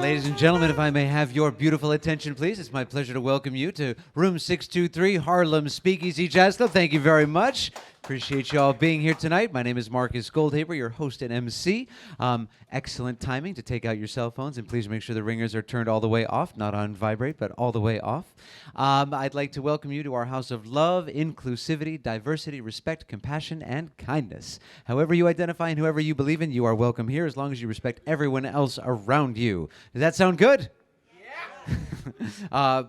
Ladies and gentlemen, if I may have your beautiful attention, please. It's my pleasure to welcome you to Room 623, Harlem Speakeasy Jazz Club. Thank you very much. Appreciate you all being here tonight. My name is Marcus Goldhaber, your host and MC. Excellent timing to take out your cell phones, and please make sure the ringers are turned all the way off, not on vibrate, but all the way off. I'd like to welcome you to our house of love, inclusivity, diversity, respect, compassion, and kindness. However you identify and whoever you believe in, you are welcome here as long as you respect everyone else around you. Does that sound good?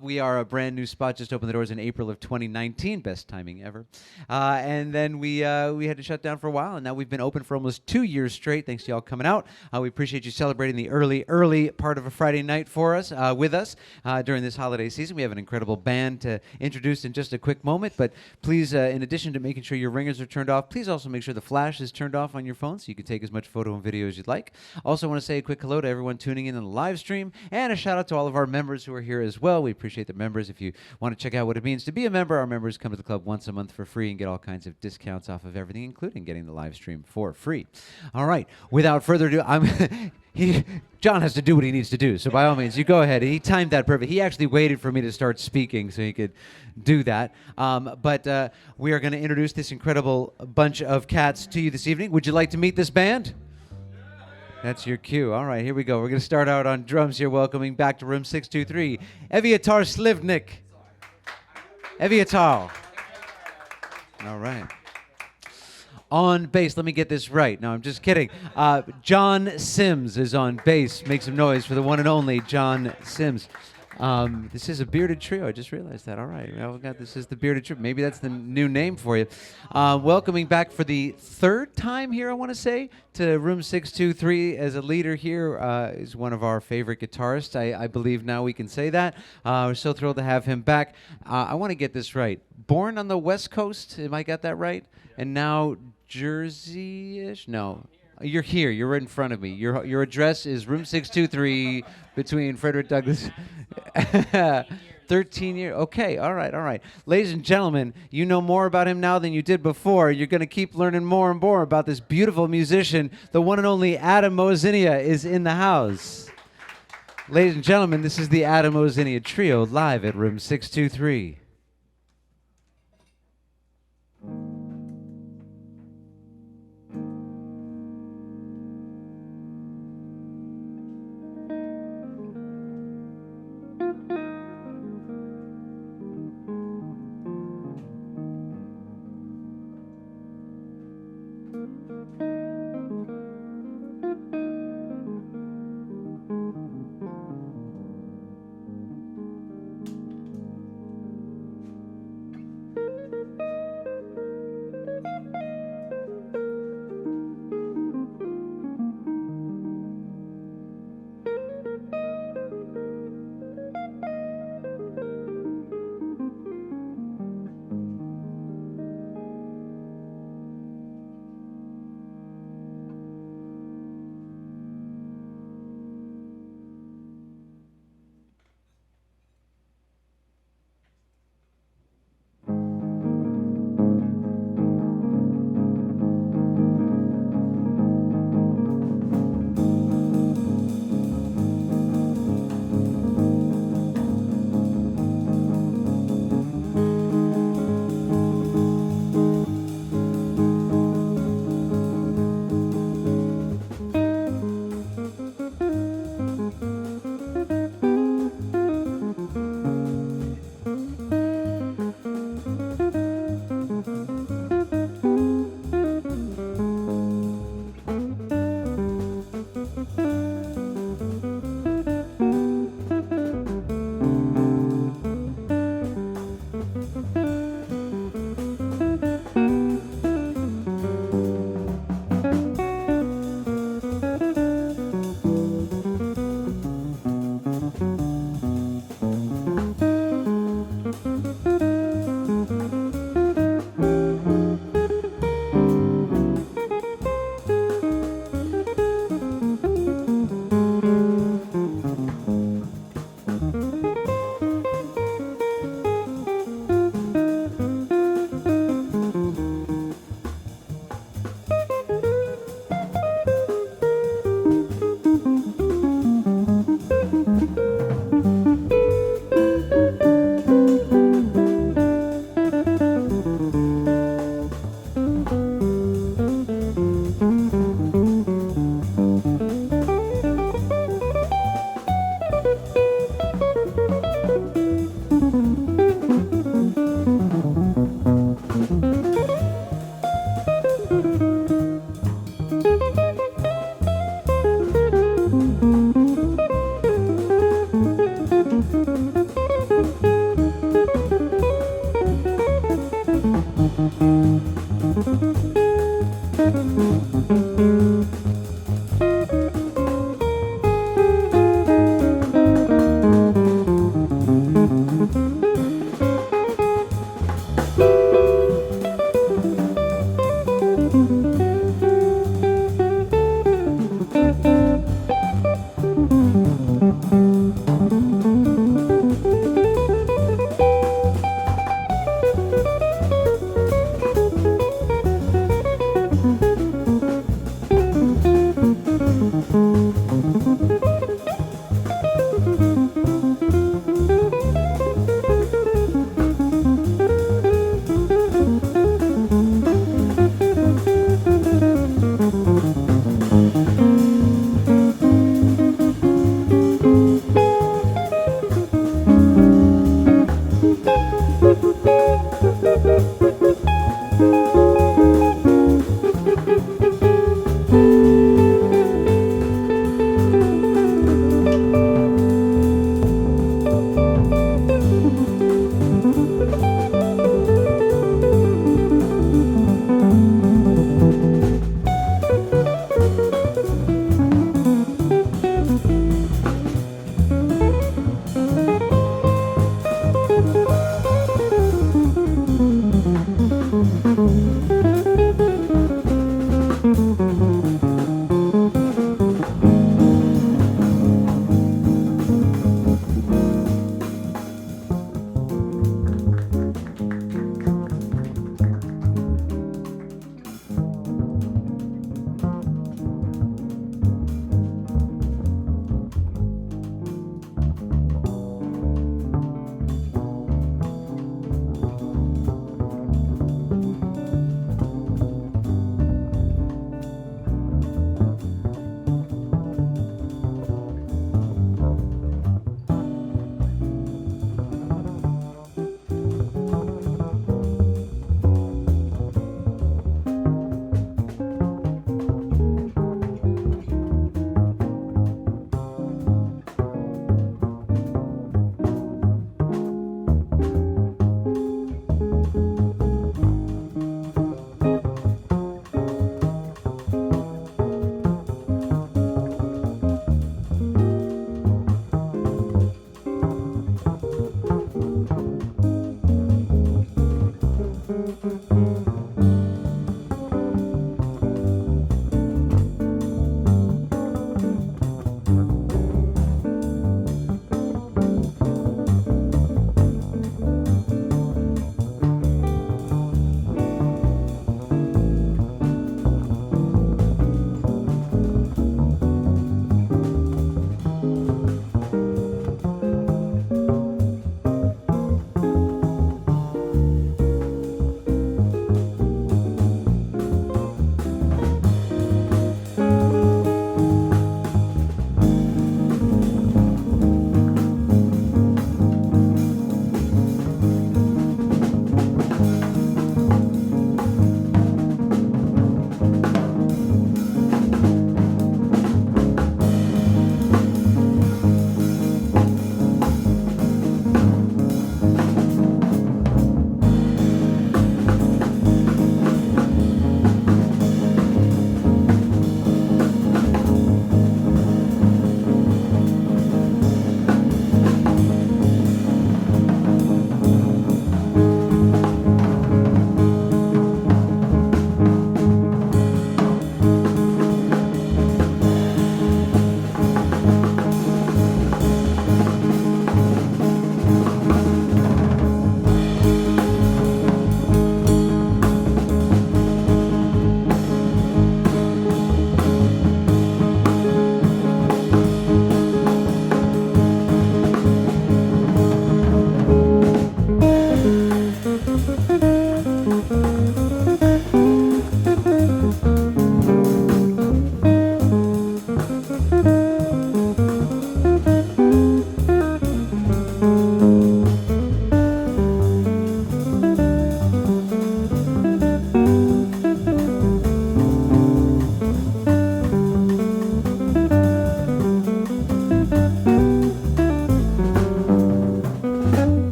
We are a brand new spot, just opened the doors in April of 2019, best timing ever. And then we had to shut down for a while, and now we've been open for almost 2 years straight. Thanks to y'all coming out. We appreciate you celebrating the early part of a Friday night for us, with us during this holiday season. We have an incredible band to introduce in just a quick moment, but please, in addition to making sure your ringers are turned off, please also make sure the flash is turned off on your phone so you can take as much photo and video as you'd like. Also want to say a quick hello to everyone tuning in on the live stream, and a shout out to all of our members who are here as well. We appreciate the members. If you want to check out what it means to be a member, our members come to the club once a month for free and get all kinds of discounts off of everything, including getting the live stream for free. All right, without further ado, John has to do what he needs to do, so by all means, you go ahead. He timed that perfect. He actually waited for me to start speaking so he could do that. But we are going to introduce this incredible bunch of cats to you this evening. Would you like to meet this band? That's your cue. All right, here we go. We're going to start out on drums here, welcoming back to room 623, Eviatar Slivnik. Eviatar. All right. On bass, let me get this right. No, I'm just kidding. John Sims is on bass. Make some noise for the one and only John Sims. This is a bearded trio. I just realized that. All right. Well, this is the bearded trio. Maybe that's the new name for you. Welcoming back for the third time here, I want to say, to Room 623 as a leader here is one of our favorite guitarists. I believe now we can say that. We're so thrilled to have him back. I want to get this right. Born on the West Coast, am I got that right? And now Jersey-ish? No. You're here. You're right in front of me. Your address is room 623 between Frederick Douglass. 13 years. Okay. All right. All right. Ladies and gentlemen, you know more about him now than you did before. You're going to keep learning more and more about this beautiful musician. The one and only Adam Moezinia is in the house. Ladies and gentlemen, this is the Adam Moezinia Trio live at room 623.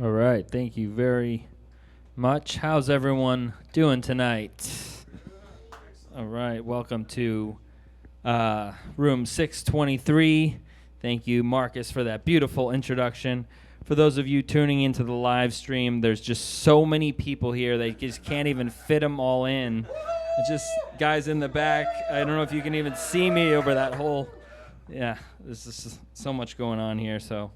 All right, thank you very much. How's everyone doing tonight? All right, welcome to room 623. Thank you, Marcus, for that beautiful introduction. For those of you tuning into the live stream, there's just so many people here. They just can't even fit them all in. It's just guys in the back. I don't know if you can even see me over that whole... Yeah, there's just so much going on here. So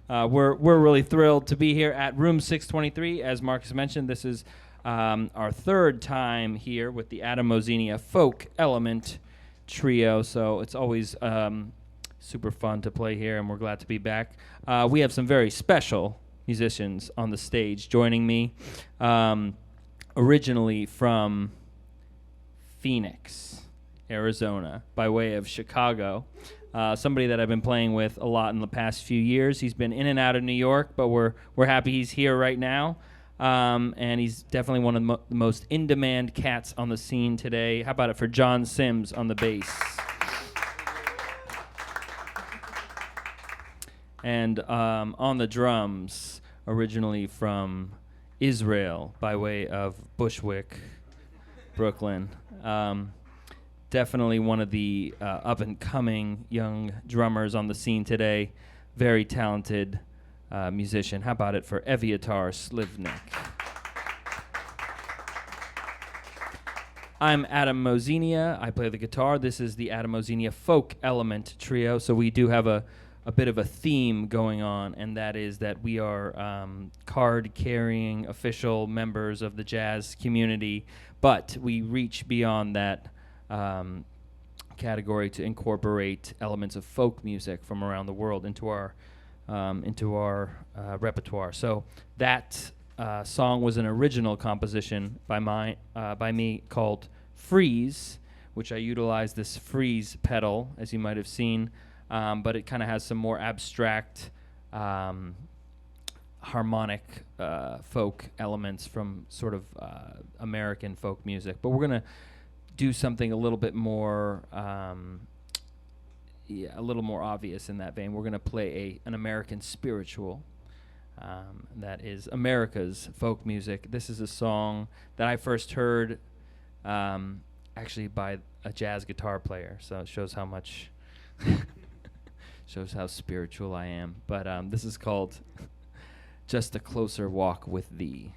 we're really thrilled to be here at room 623. As Marcus mentioned, this is our third time here with the Moezinia Folk Element Trio. So it's always super fun to play here, and we're glad to be back. We have some very special musicians on the stage joining me, originally from Phoenix, Arizona, by way of Chicago. Somebody that I've been playing with a lot in the past few years. He's been in and out of New York, but we're happy he's here right now. And he's definitely one of the most in-demand cats on the scene today. How about it for John Sims on the bass? And on the drums, originally from Israel, by way of Bushwick, Brooklyn. Definitely one of the up-and-coming young drummers on the scene today. Very talented musician. How about it for Eviatar Slivnik? I'm Moezinia. I play the guitar. This is the Moezinia Folk Element Trio. So we do have a bit of a theme going on, and that is that we are card-carrying official members of the jazz community, but we reach beyond that category to incorporate elements of folk music from around the world into our repertoire. So that song was an original composition by me called Freeze, which I utilized this freeze pedal, as you might have seen, but it kind of has some more abstract harmonic folk elements from sort of American folk music. But we're going to do something a little bit more, a little more obvious in that vein. We're going to play an American spiritual that is America's folk music. This is a song that I first heard actually by a jazz guitar player, so it shows how much, shows how spiritual I am. But this is called Just a Closer Walk with Thee.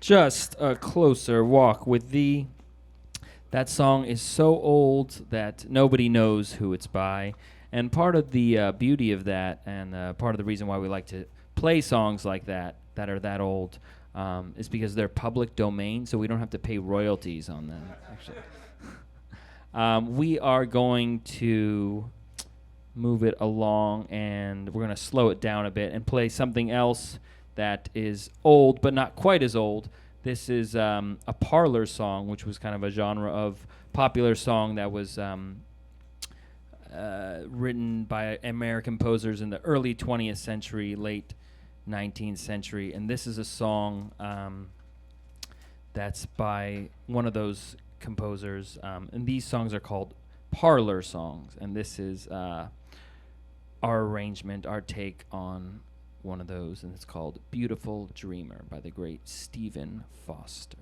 Just a closer walk with thee. That song is so old that nobody knows who it's by. And part of the beauty of that, and part of the reason why we like to play songs like that are that old, is because they're public domain, so we don't have to pay royalties on them, actually. We are going to move it along, and we're going to slow it down a bit and play something else that is old, but not quite as old. This is a parlor song, which was kind of a genre of popular song that was written by American composers in the early 20th century, late 19th century. And this is a song that's by one of those composers. And these songs are called parlor songs. And this is our arrangement, our take on one of those, and it's called Beautiful Dreamer by the great Stephen Foster.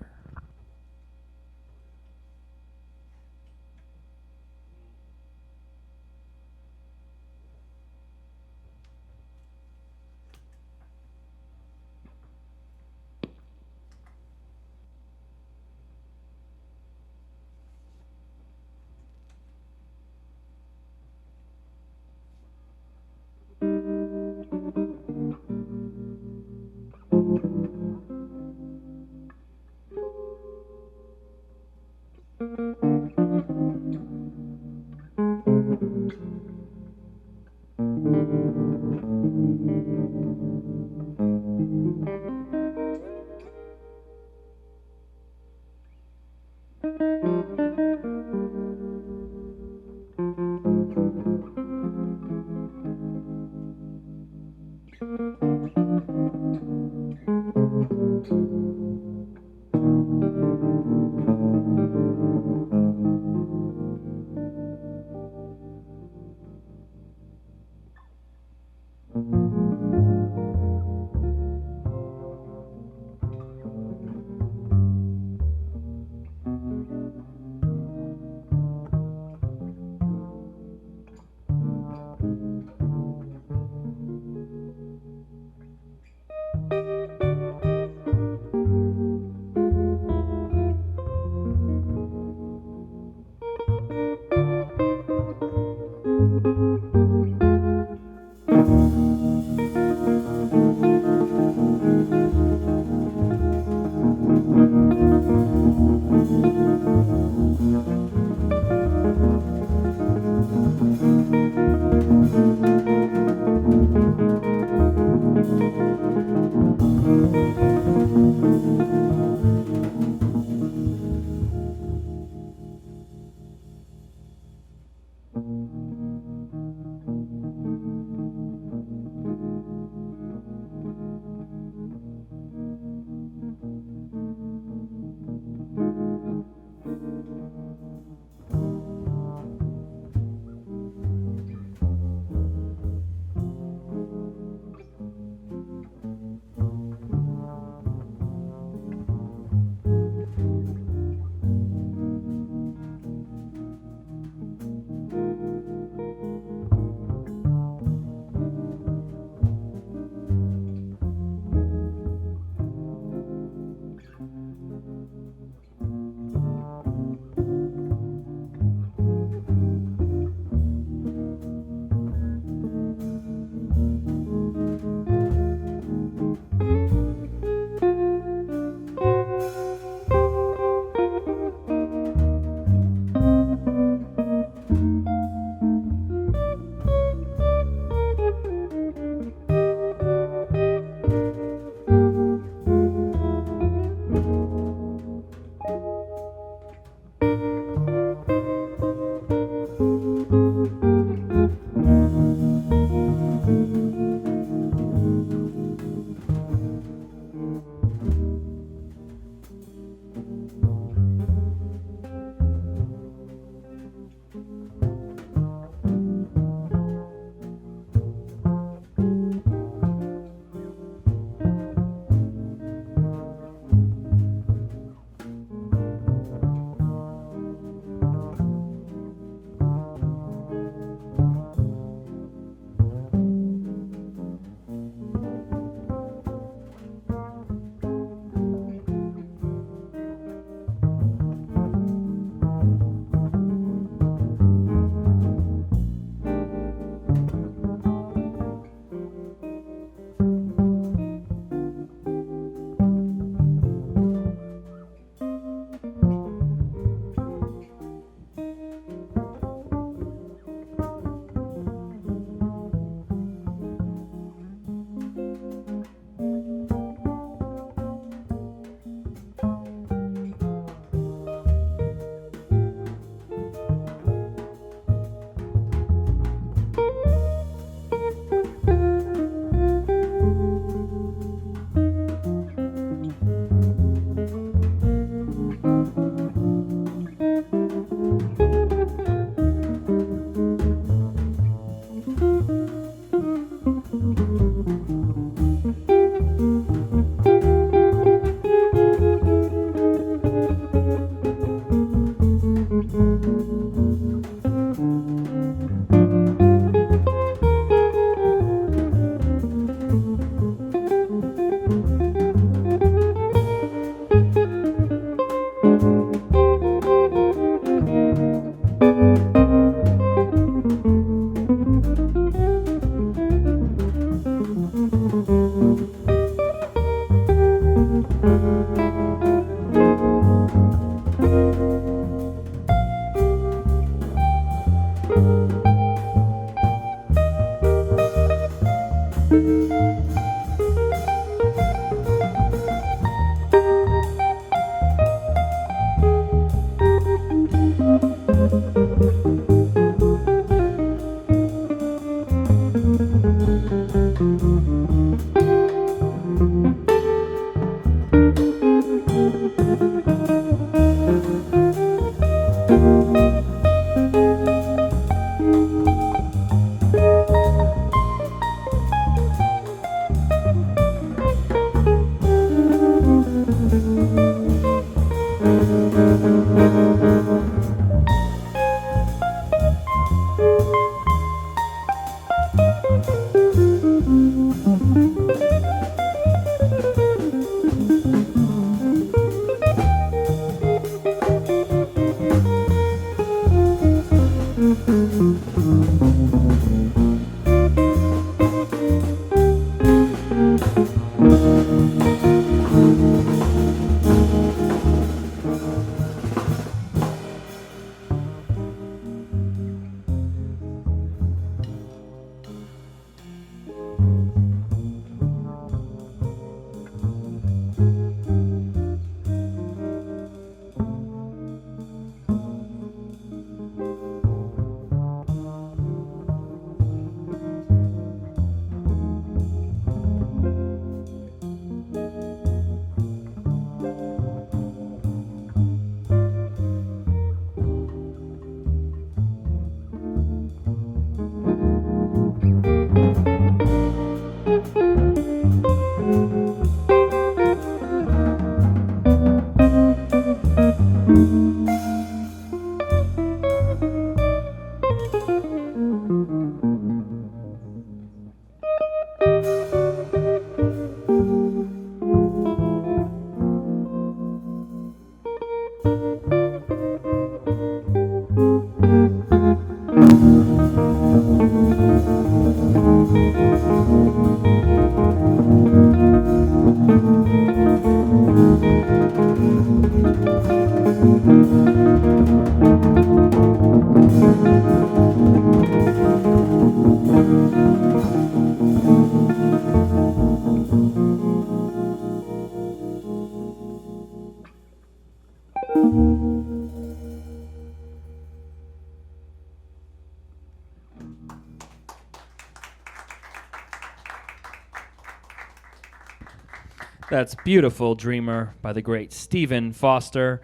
That's Beautiful Dreamer by the great Stephen Foster.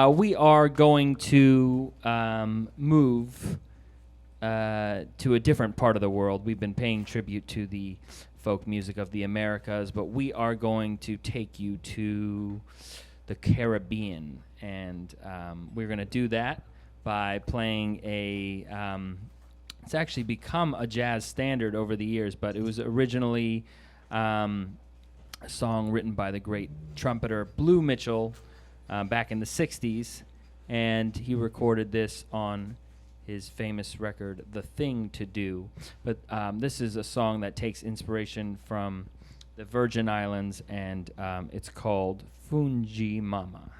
We are going to move to a different part of the world. We've been paying tribute to the folk music of the Americas, but we are going to take you to the Caribbean. And we're going to do that by playing it's actually become a jazz standard over the years, but it was originally a song written by the great trumpeter Blue Mitchell back in the 60s, and he recorded this on his famous record, The Thing to Do. But this is a song that takes inspiration from the Virgin Islands, and it's called Fungi Mama.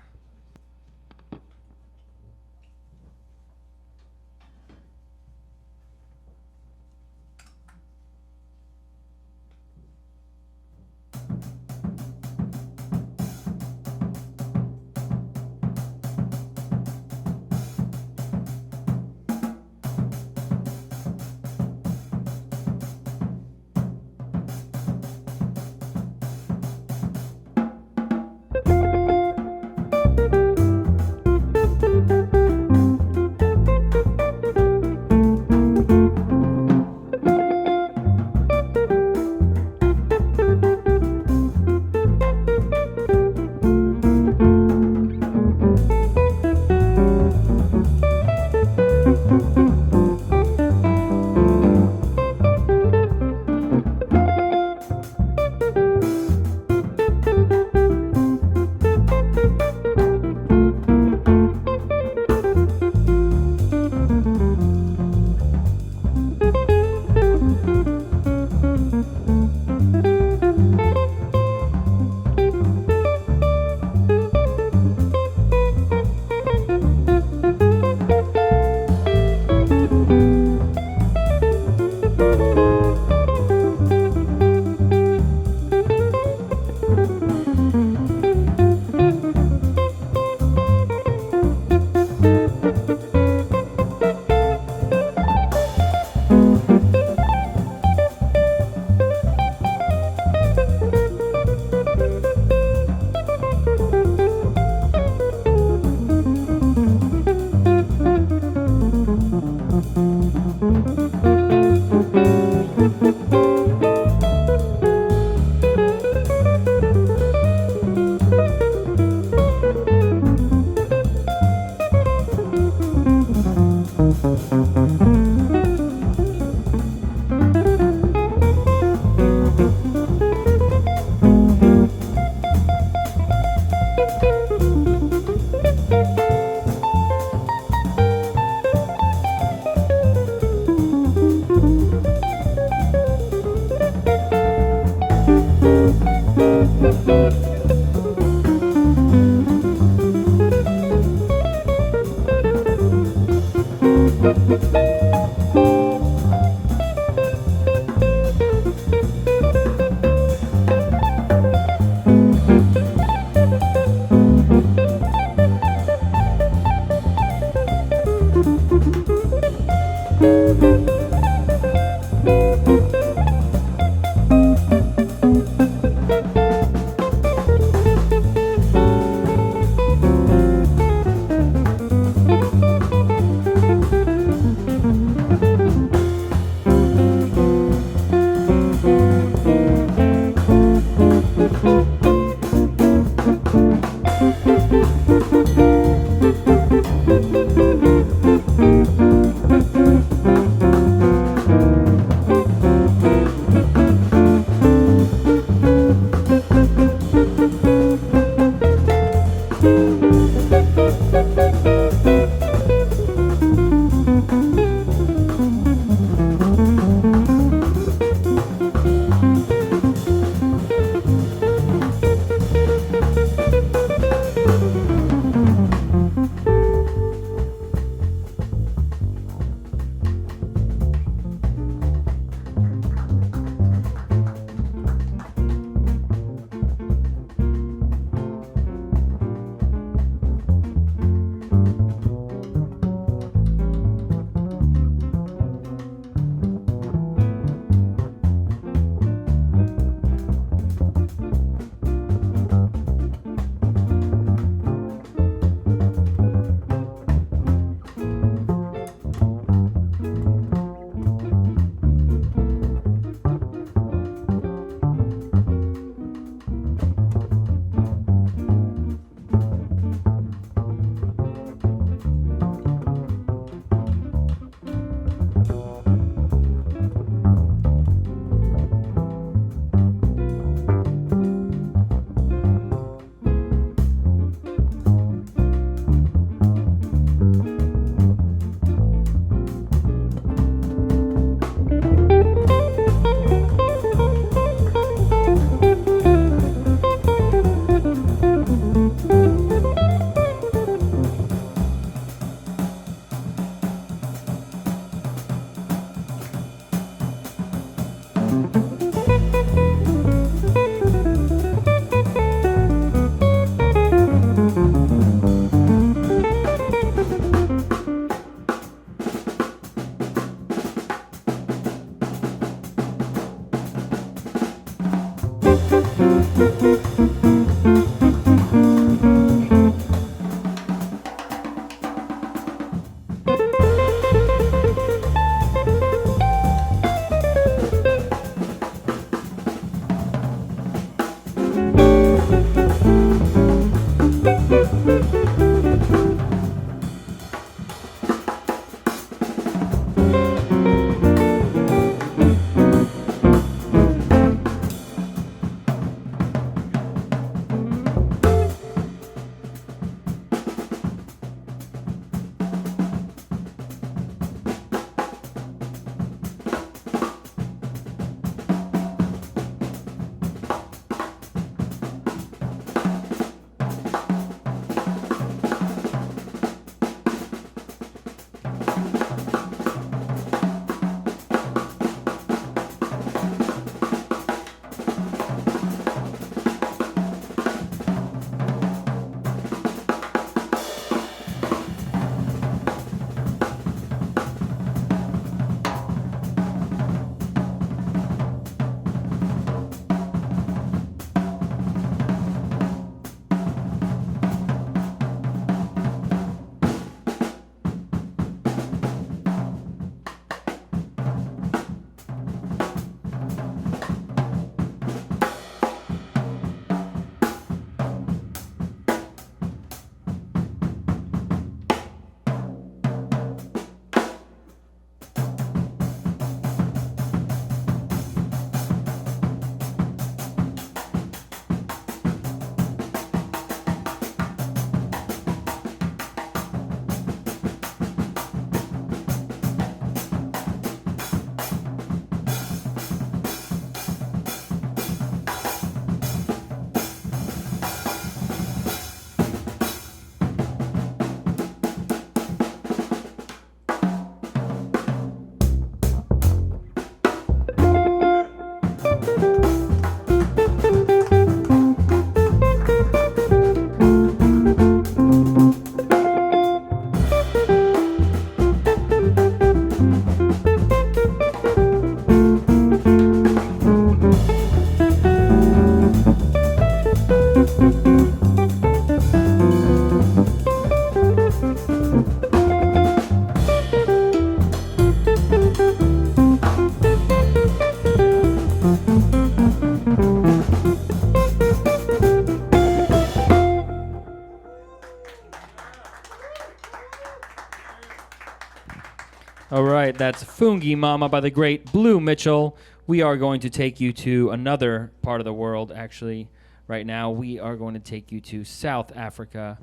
All right, that's Fungi Mama by the great Blue Mitchell. We are going to take you to another part of the world, actually. Right now, we are going to take you to South Africa.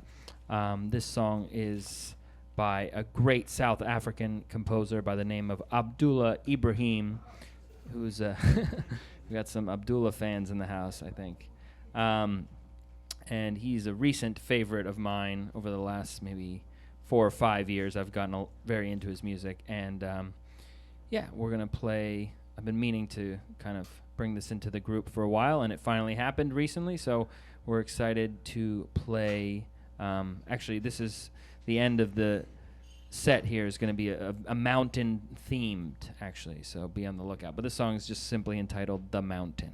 This song is by a great South African composer by the name of Abdullah Ibrahim, who's we got some Abdullah fans in the house, I think. And he's a recent favorite of mine over the last maybe 4 or 5 years. I've gotten very into his music, and yeah, we're gonna play. I've been meaning to kind of bring this into the group for a while, and it finally happened recently. So we're excited to play. Actually, this is the end of the set. Here is going to be a mountain themed, actually. So be on the lookout. But this song is just simply entitled "The Mountain."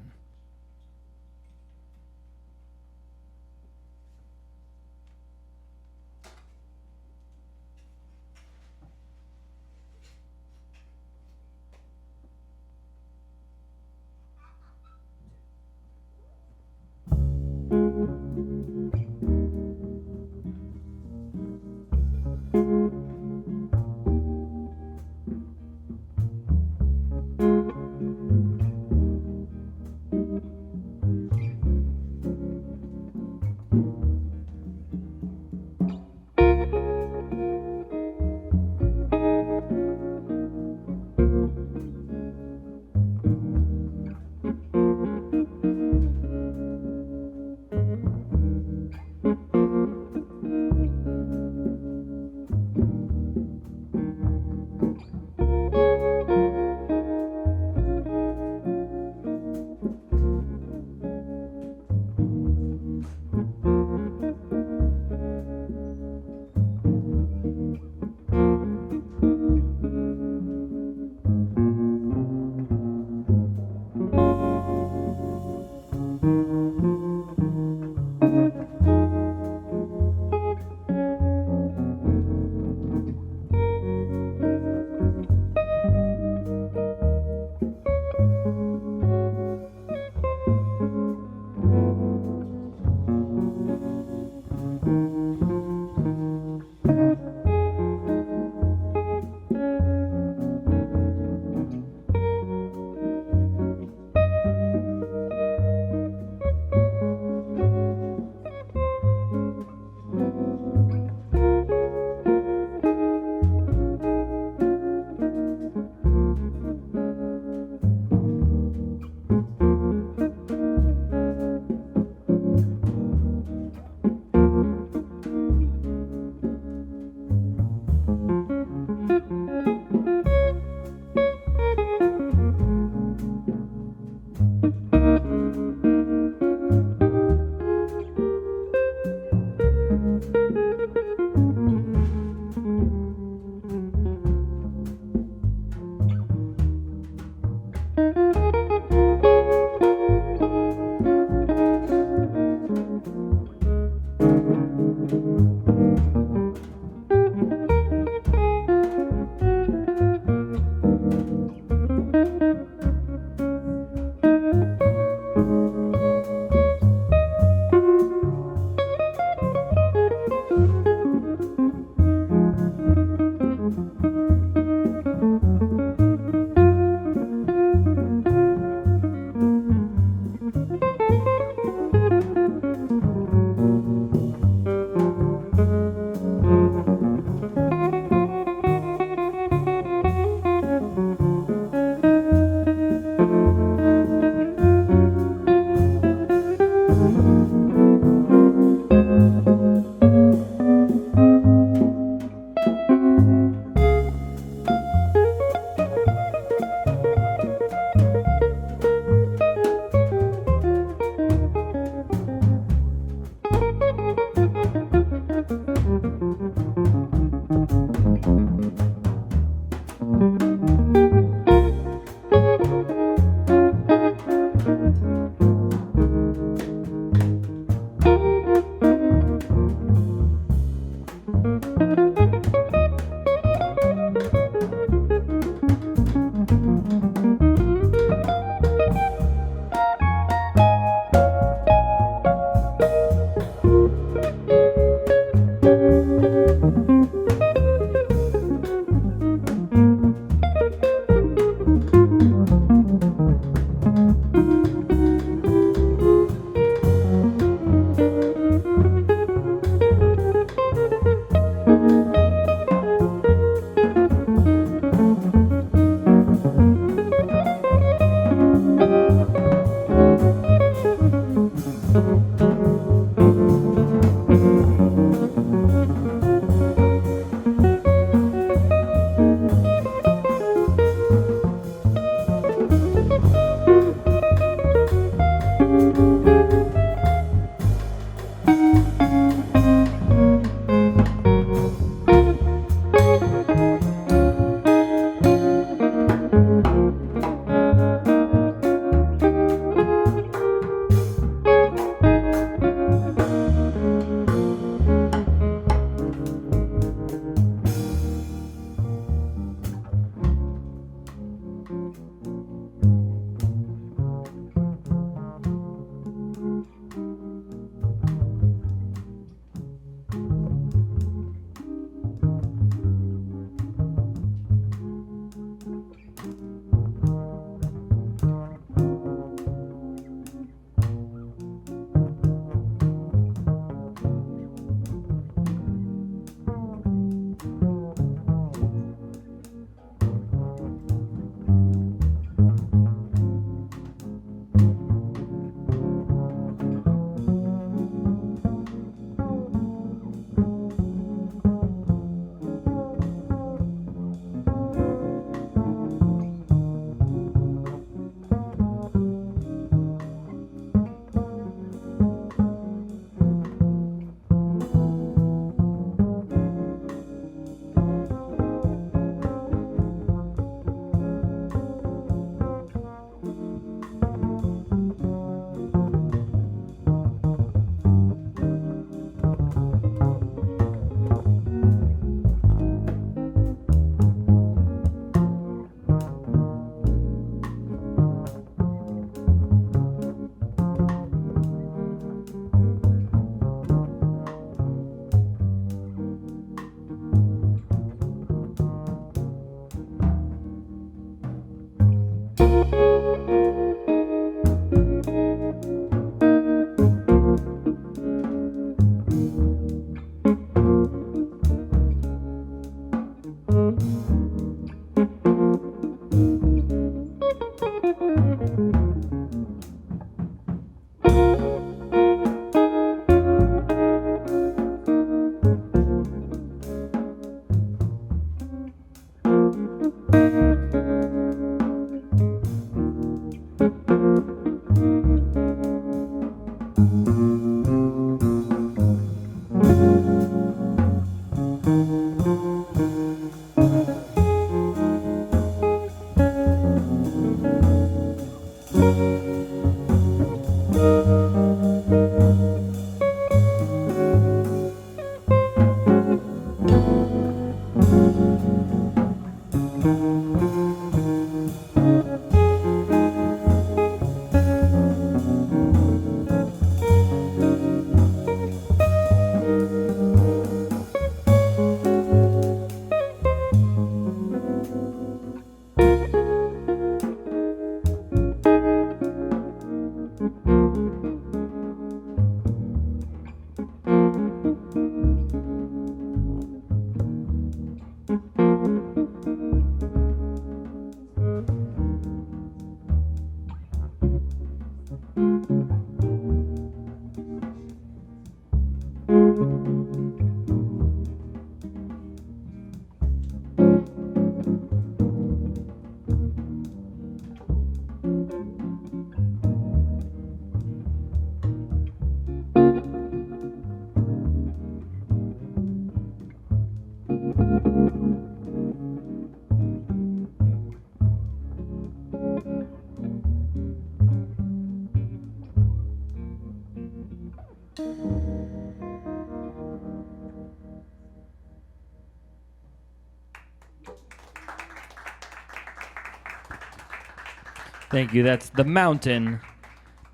Thank you. That's The Mountain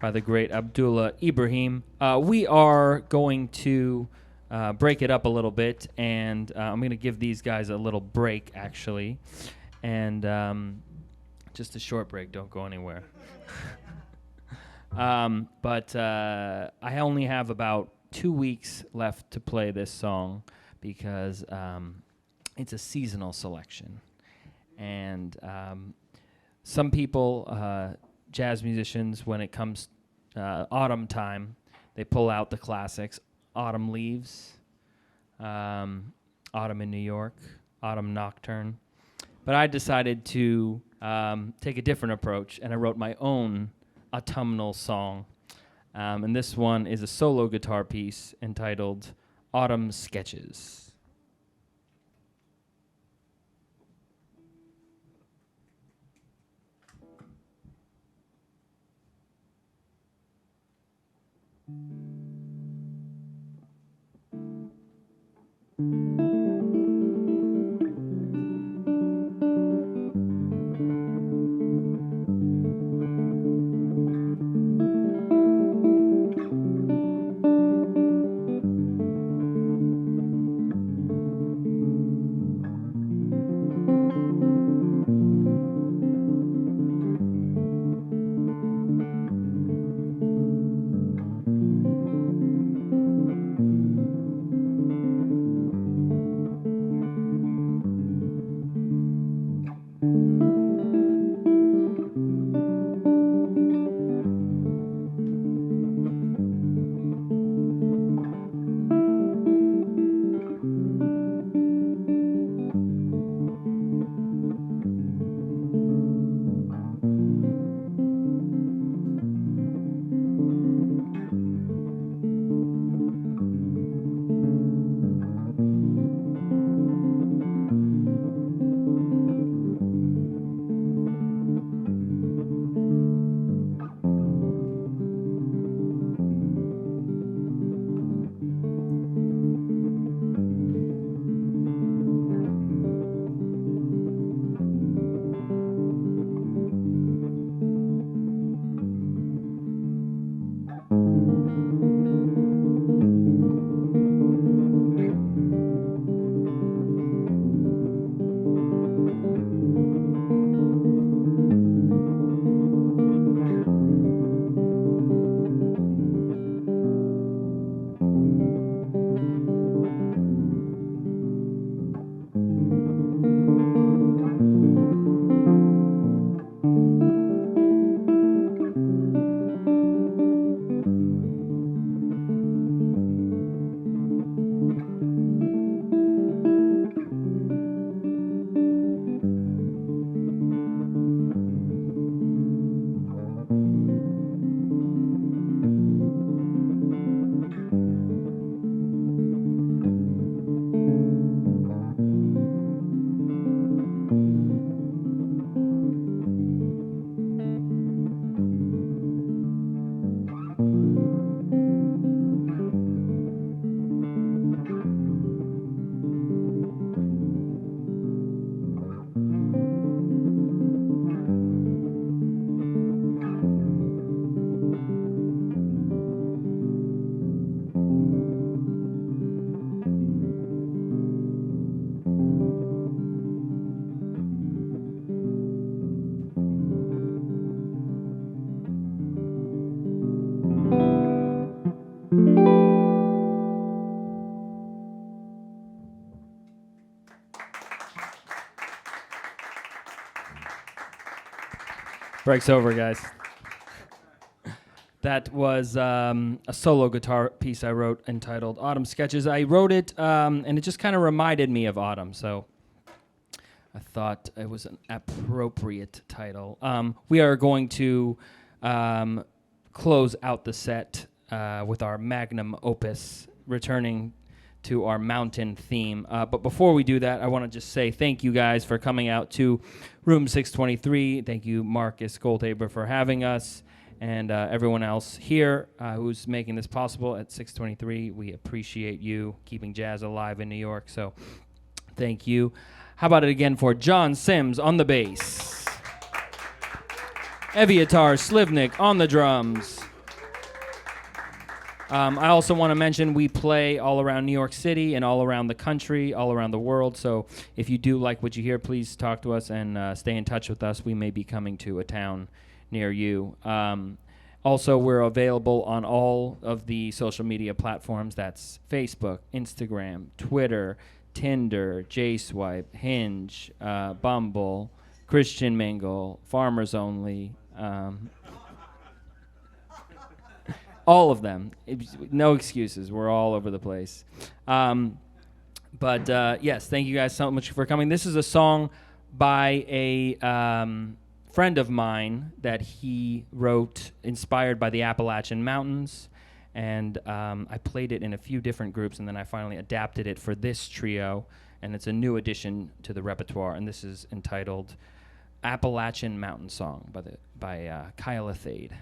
by the great Abdullah Ibrahim. We are going to break it up a little bit, and I'm going to give these guys a little break, actually. And just a short break. Don't go anywhere. But I only have about 2 weeks left to play this song because it's a seasonal selection. And some people, jazz musicians, when it comes autumn time, they pull out the classics. Autumn Leaves, Autumn in New York, Autumn Nocturne. But I decided to take a different approach, and I wrote my own autumnal song. And this one is a solo guitar piece entitled Autumn Sketches. Break's over, guys. That was a solo guitar piece I wrote entitled Autumn Sketches. I wrote it, and it just kind of reminded me of autumn, so I thought it was an appropriate title. We are going to close out the set with our magnum opus, returning to our mountain theme. But before we do that, I want to just say thank you guys for coming out to Room 623. Thank you, Marcus Goldhaber, for having us, and everyone else here who's making this possible at 623. We appreciate you keeping jazz alive in New York, so thank you. How about it again for John Sims on the bass? Eviatar Slivnik on the drums. I also want to mention we play all around New York City and all around the country, all around the world. So if you do like what you hear, please talk to us and stay in touch with us. We may be coming to a town near you. Also, we're available on all of the social media platforms. That's Facebook, Instagram, Twitter, Tinder, JSwipe, Hinge, Bumble, Christian Mingle, Farmers Only. All of them. No excuses. We're all over the place. But yes, thank you guys so much for coming. This is a song by a friend of mine that he wrote inspired by the Appalachian Mountains. And I played it in a few different groups, and then I finally adapted it for this trio. And it's a new addition to the repertoire. And this is entitled Appalachian Mountain Song by Kyla Thade.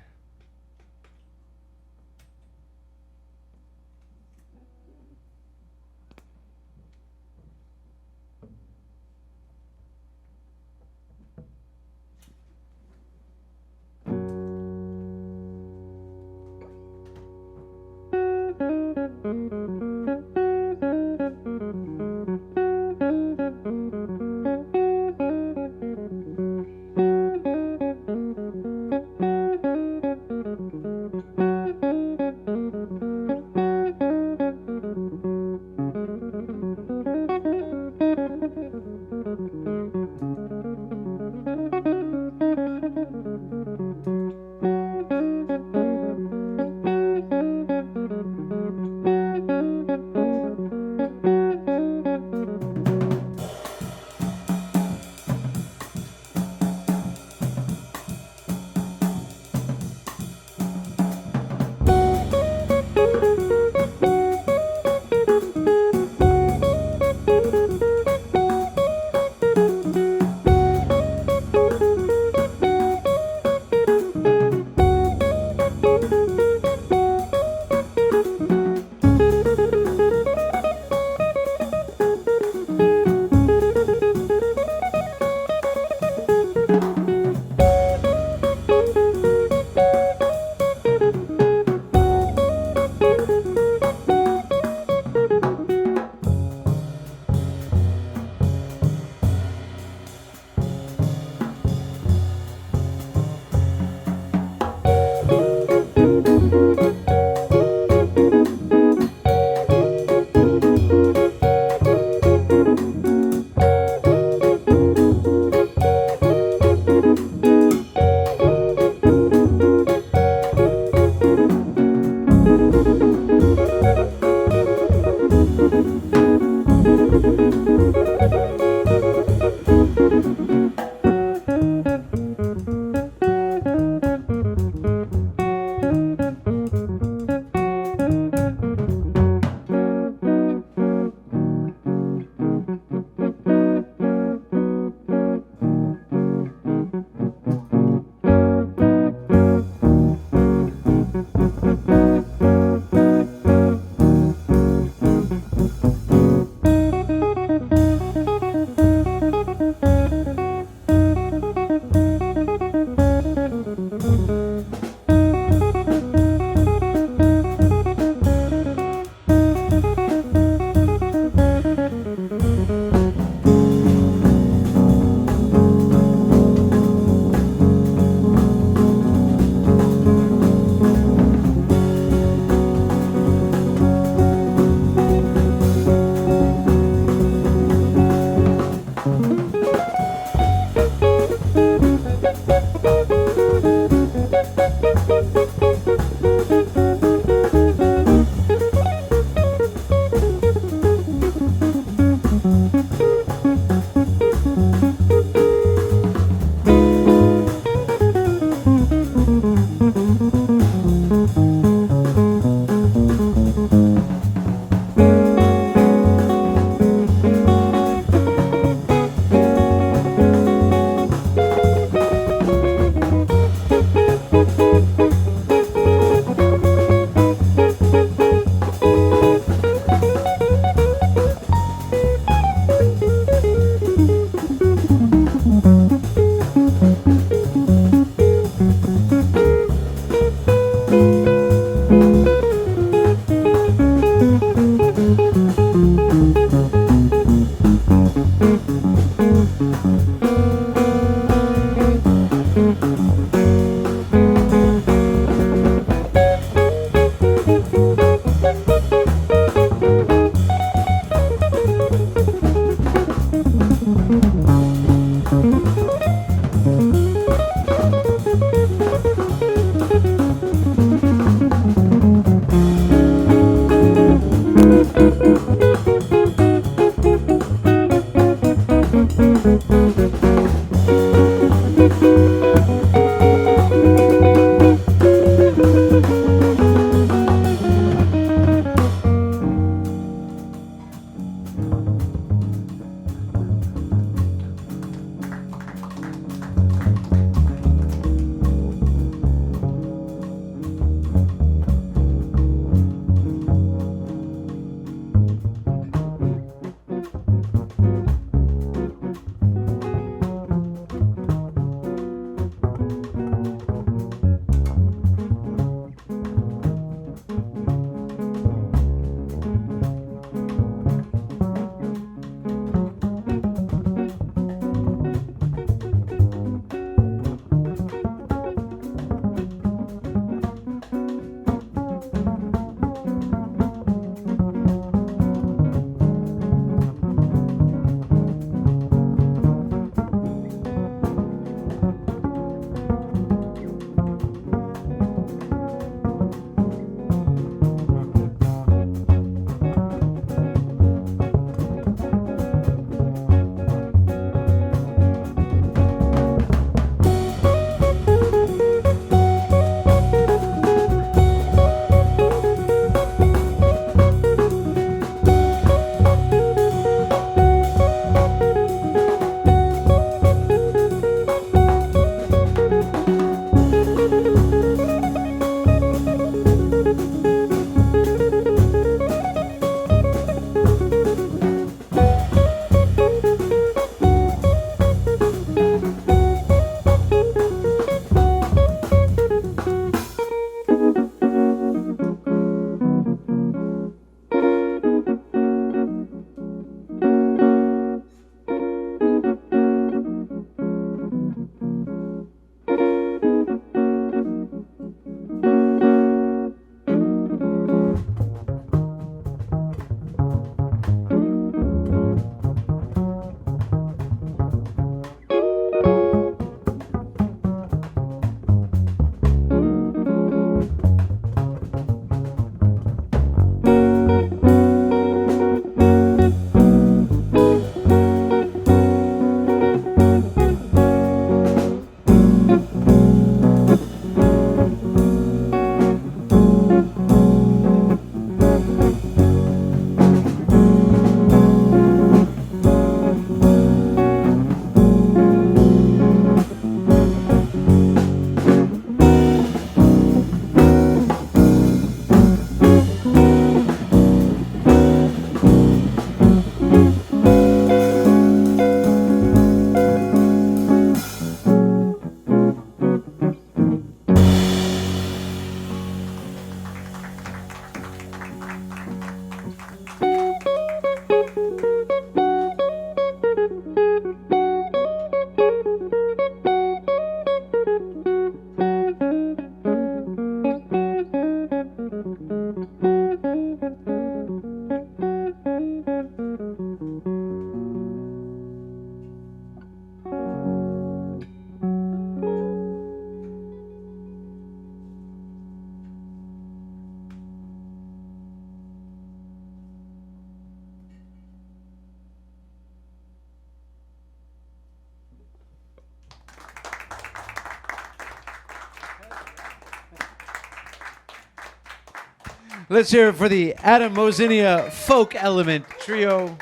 Let's hear it for the Moezinia Folk Element Trio,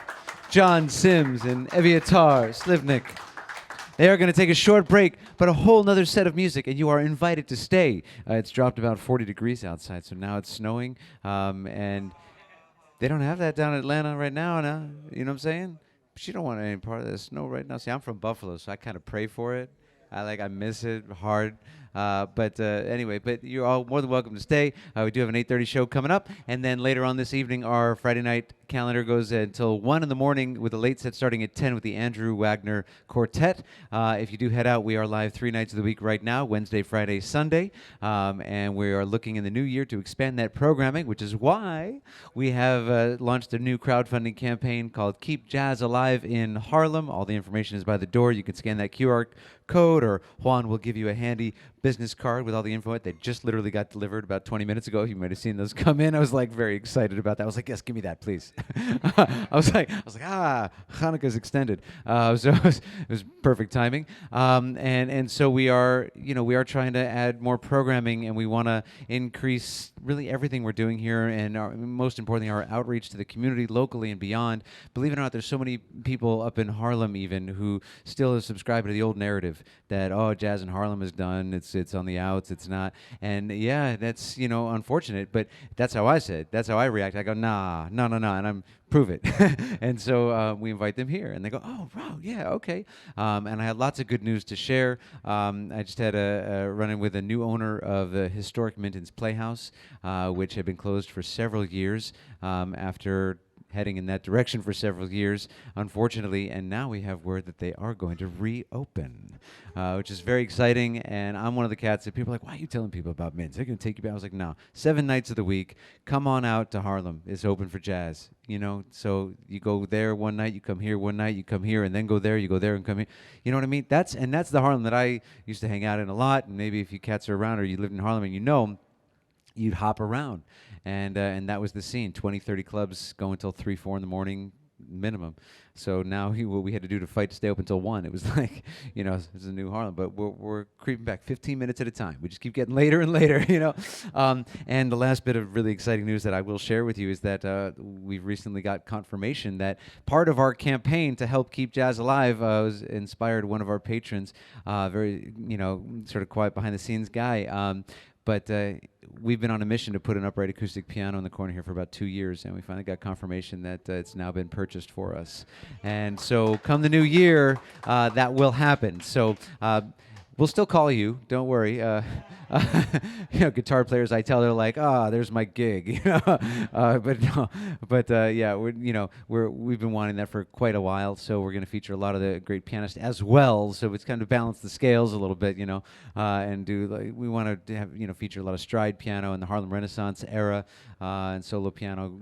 John Sims and Eviatar Slivnik. They are going to take a short break, but a whole nother set of music, and you are invited to stay. It's dropped about 40 degrees outside, so now it's snowing, and they don't have that down in Atlanta right now, you know what I'm saying? But you don't want any part of the snow right now. See, I'm from Buffalo, so I kind of pray for it. I miss it hard. But anyway, but you're all more than welcome to stay. We do have an 8:30 show coming up, and then later on this evening, our Friday night calendar goes until 1 in the morning with a late set starting at 10 with the Andrew Wagner Quartet. If you do head out, we are live 3 nights of the week right now, Wednesday, Friday, Sunday, and we are looking in the new year to expand that programming, which is why we have launched a new crowdfunding campaign called Keep Jazz Alive in Harlem. All the information is by the door. You can scan that QR code, or Juan will give you a handy business card with all the info. They just literally got delivered about 20 minutes ago. You might have seen those come in. I was like very excited about that. I was like, yes, give me that, please. I was like, Hanukkah's extended. So it was perfect timing. And so we are trying to add more programming, and we want to increase really everything we're doing here, and most importantly, our outreach to the community locally and beyond. Believe it or not, there's so many people up in Harlem even who still subscribe to the old narrative that, oh, jazz in Harlem is done. It's on the outs. It's not. And yeah, that's unfortunate. But that's how I said. That's how I react. I go, no, and I'm prove it. And so we invite them here, and they go, oh, wow, yeah, okay. And I had lots of good news to share. I just had a run-in with a new owner of the historic Minton's Playhouse, which had been closed for several years after heading in that direction for several years, unfortunately, and now we have word that they are going to reopen, which is very exciting. And I'm one of the cats that people are like, why are you telling people about Mints? They're going to take you back. I was like, no, 7 nights of the week, come on out to Harlem. It's open for jazz, so you go there one night, you come here one night, you come here, and then go there, you go there and come here. You know what I mean? That's the Harlem that I used to hang out in a lot, and maybe if you cats are around or you lived in Harlem and you'd hop around. And that was the scene. 20, 30 clubs go until 3, 4 in the morning minimum. So now what we had to do to fight to stay open until 1. It was like, it's a new Harlem. But we're creeping back 15 minutes at a time. We just keep getting later and later, And the last bit of really exciting news that I will share with you is that we've recently got confirmation that part of our campaign to help keep jazz alive was inspired one of our patrons, very, sort of quiet behind the scenes guy. But we've been on a mission to put an upright acoustic piano in the corner here for about 2 years, and we finally got confirmation that it's now been purchased for us. And so come the new year, that will happen. So we'll still call you. Don't worry. Guitar players, I tell, they're like, there's my gig. Yeah, we've been wanting that for quite a while. So we're going to feature a lot of the great pianists as well. So it's kind of balance the scales a little bit, and we want to have feature a lot of stride piano in the Harlem Renaissance era, and solo piano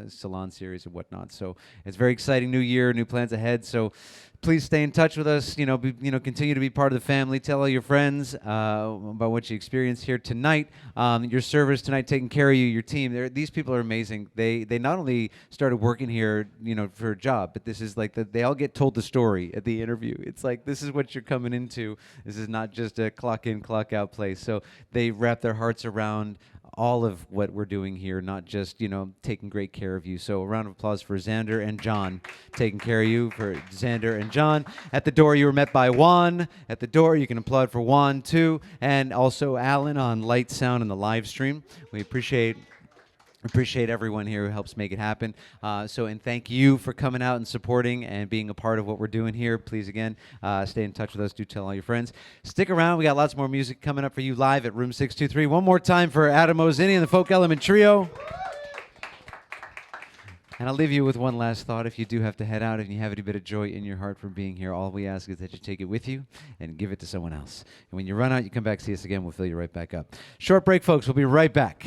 salon series and whatnot. So it's very exciting. New year, new plans ahead. So please stay in touch with us. Continue to be part of the family. Tell all your friends about what you experienced here tonight. Your servers tonight taking care of you, your team. These people are amazing. They not only started working here, for a job, but this is like they all get told the story at the interview. It's like, this is what you're coming into. This is not just a clock in, clock out place. So they wrap their hearts around all of what we're doing here, not just, taking great care of you. So a round of applause for Xander and John taking care of you, for Xander and John. At the door, you were met by Juan. At the door, you can applaud for Juan, too. And also Alan on light, sound, and the live stream. We appreciate everyone here who helps make it happen. And thank you for coming out and supporting and being a part of what we're doing here. Please, again, stay in touch with us. Do tell all your friends. Stick around. We got lots more music coming up for you live at Room 623. One more time for Moezinia and the Folk Element Trio. And I'll leave you with one last thought. If you do have to head out and you have any bit of joy in your heart from being here, all we ask is that you take it with you and give it to someone else. And when you run out, you come back, see us again. We'll fill you right back up. Short break, folks. We'll be right back.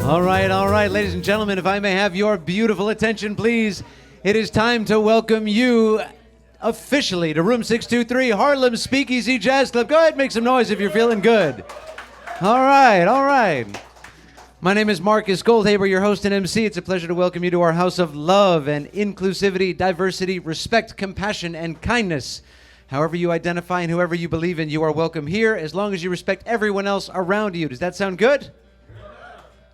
All right, ladies and gentlemen, if I may have your beautiful attention, please. It is time to welcome you officially to Room 623, Harlem Speakeasy Jazz Club. Go ahead, make some noise if you're feeling good. All right. My name is Marcus Goldhaber, your host and MC. It's a pleasure to welcome you to our house of love and inclusivity, diversity, respect, compassion, and kindness. However you identify and whoever you believe in, you are welcome here as long as you respect everyone else around you. Does that sound good?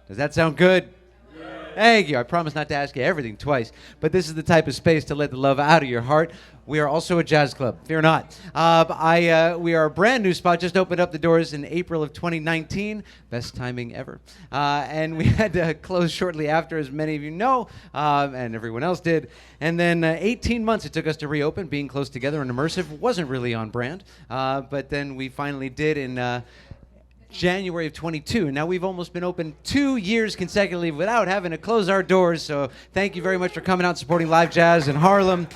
Does that sound good? Yeah. Thank you. I promise not to ask you everything twice, but this is the type of space to let the love out of your heart. We are also a jazz club. Fear not. We are a brand new spot. Just opened up the doors in April of 2019. Best timing ever. And we had to close shortly after, as many of you know, and everyone else did. And then 18 months it took us to reopen. Being close together and immersive wasn't really on brand. But then we finally did in January of 22. Now we've almost been open 2 years consecutively without having to close our doors. So thank you very much for coming out and supporting live jazz in Harlem.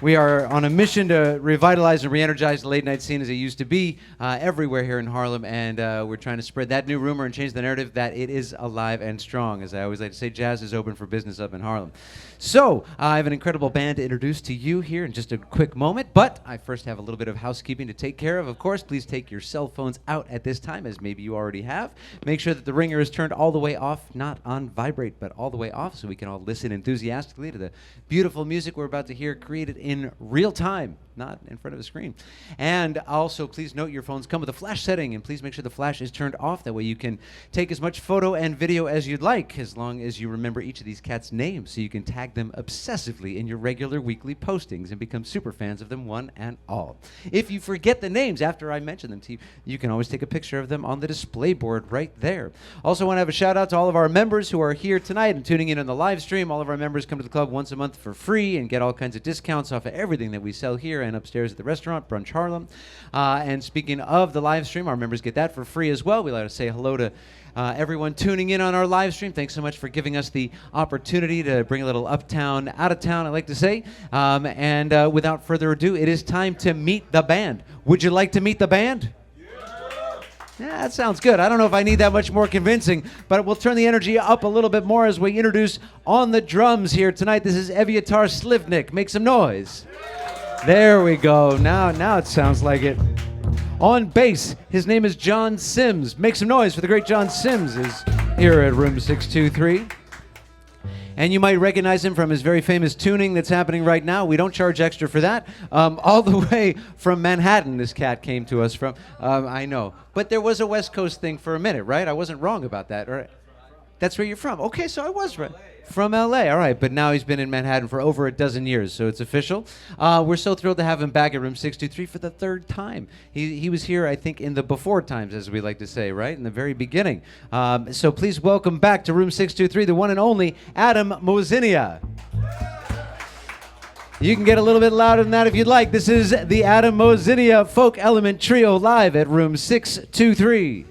We are on a mission to revitalize and re-energize the late night scene as it used to be everywhere here in Harlem, and we're trying to spread that new rumor and change the narrative that it is alive and strong. As I always like to say, jazz is open for business up in Harlem. So I have an incredible band to introduce to you here in just a quick moment, but I first have a little bit of housekeeping to take care of. Of course, please take your cell phones out at this time, as maybe you already have. Make sure that the ringer is turned all the way off, not on vibrate, but all the way off, so we can all listen enthusiastically to the beautiful music we're about to hear created in real time, not in front of a screen. And also, please note your phones come with a flash setting, and please make sure the flash is turned off. That way you can take as much photo and video as you'd like, as long as you remember each of these cats' names, so you can tag them obsessively in your regular weekly postings and become super fans of them one and all. If you forget the names after I mention them to you, you can always take a picture of them on the display board right there. Also want to have a shout out to all of our members who are here tonight and tuning in on the live stream. All of our members come to the club once a month for free and get all kinds of discounts off of everything that we sell here and upstairs at the restaurant, Brunch Harlem. And speaking of the live stream, our members get that for free as well. We like to say hello to everyone tuning in on our live stream. Thanks so much for giving us the opportunity to bring a little uptown, out of town, I like to say. And without further ado, it is time to meet the band. Would you like to meet the band? Yeah, that sounds good. I don't know if I need that much more convincing, but we'll turn the energy up a little bit more as we introduce on the drums here tonight. This is Eviatar Slivnik. Make some noise. There we go. Now it sounds like it. On bass, his name is John Sims. Make some noise for the great John Sims is here at Room 623. And you might recognize him from his very famous tuning that's happening right now. We don't charge extra for that. All the way from Manhattan, this cat came to us from. I know. But there was a West Coast thing for a minute, right? I wasn't wrong about that, right? That's where you're from. Okay, so I was right. From LA, all right. But now he's been in Manhattan for over a dozen years, so it's official. We're so thrilled to have him back at Room 623 for the third time. He was here, I think, in the before times, as we like to say, right? In the very beginning. So please welcome back to Room 623, the one and only Adam Moezinia. You can get a little bit louder than that if you'd like. This is the Adam Moezinia Folk Element Trio live at Room 623.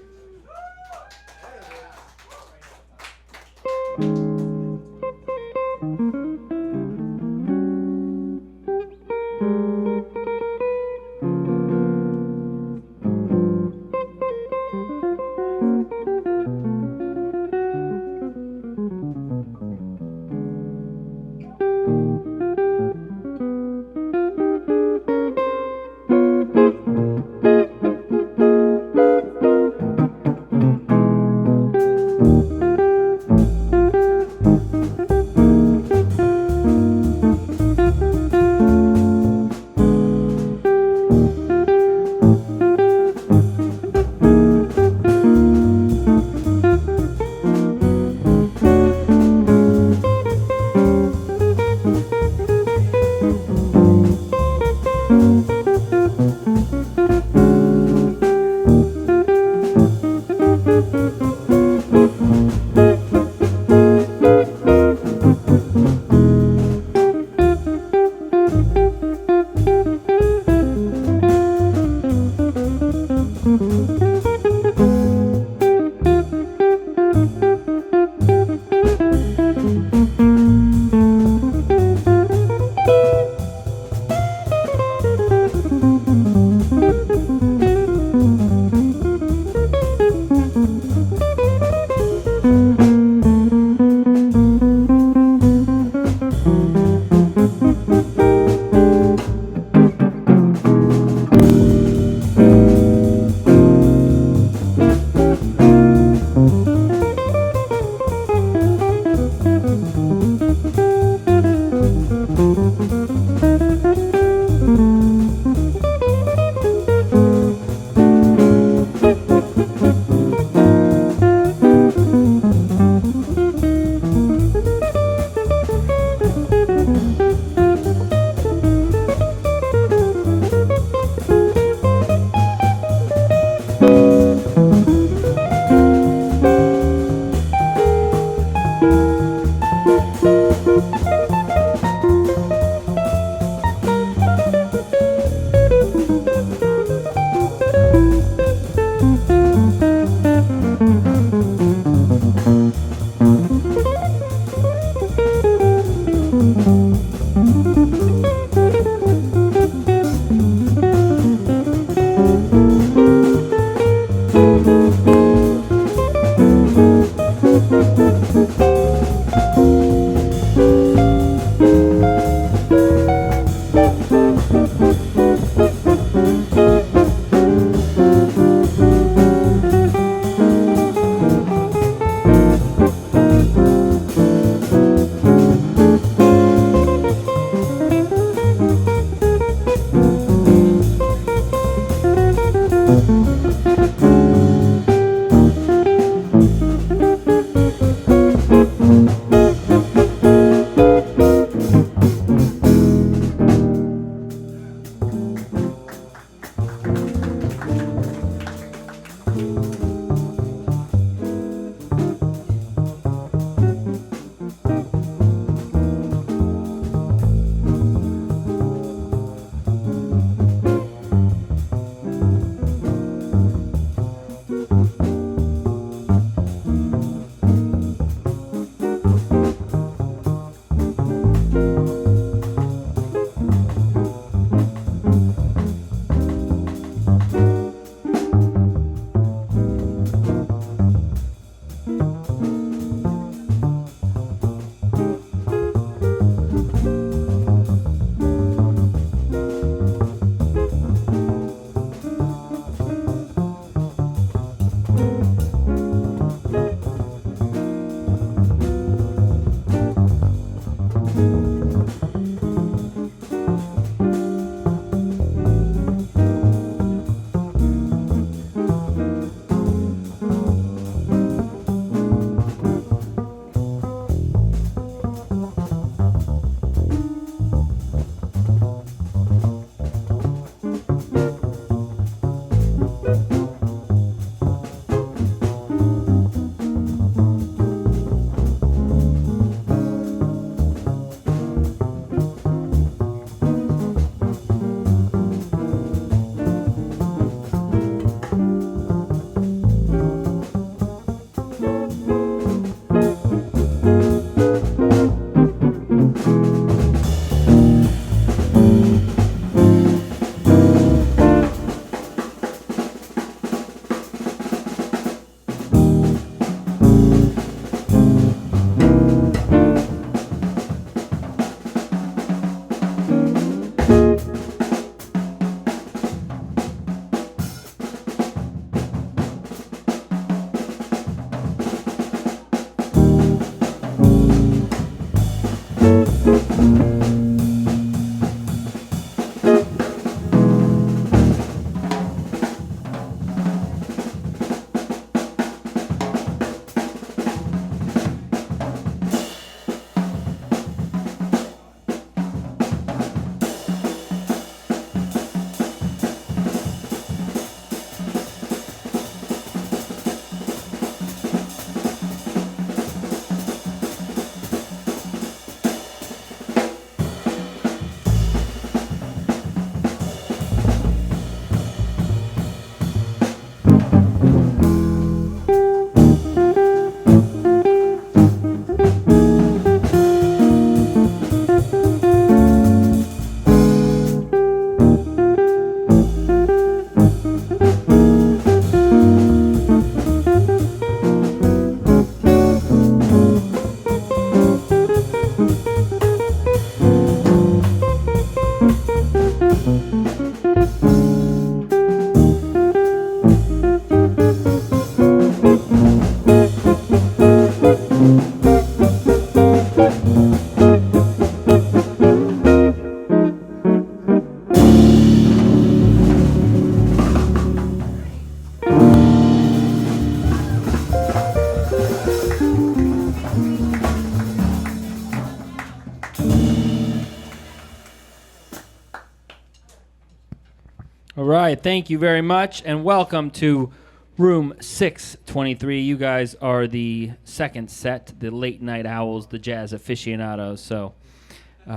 All right, thank you very much, and welcome to room 623. You guys are the second set, the late night owls, the jazz aficionados. So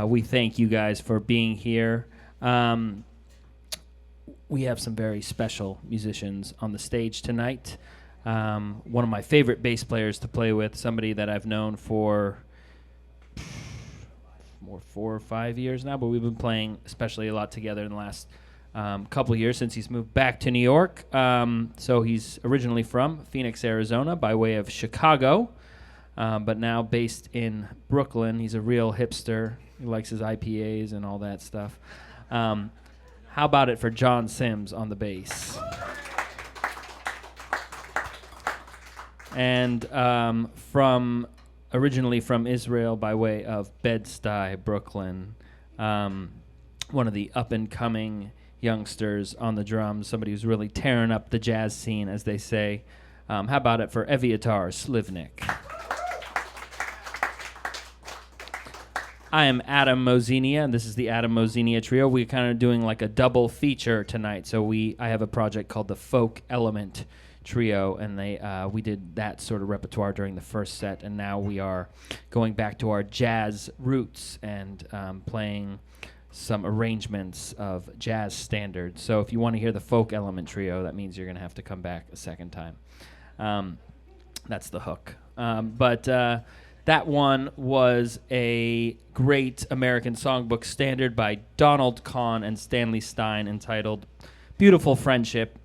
we thank you guys for being here. We have some very special musicians on the stage tonight. One of my favorite bass players to play with, somebody that I've known for more 4 or 5 years now, but we've been playing especially a lot together in the last couple of years since he's moved back to New York. So he's originally from Phoenix, Arizona, by way of Chicago, but now based in Brooklyn. He's a real hipster. He likes his IPAs and all that stuff. How about it for John Sims on the bass? And originally from Israel by way of Bed-Stuy, Brooklyn, one of the up-and-coming youngsters on the drums, somebody who's really tearing up the jazz scene, as they say. How about it for Eviatar Slivnik? I am Adam Moezinia, and this is the Adam Moezinia Trio. We're kind of doing like a double feature tonight. So I have a project called the Folk Element Trio, and we did that sort of repertoire during the first set, and now we are going back to our jazz roots and playing some arrangements of jazz standards. So if you want to hear the Folk Element Trio, that means you're going to have to come back a second time. That's the hook. But that one was a great American songbook standard by Donald Kahn and Stanley Stein entitled Beautiful Friendship.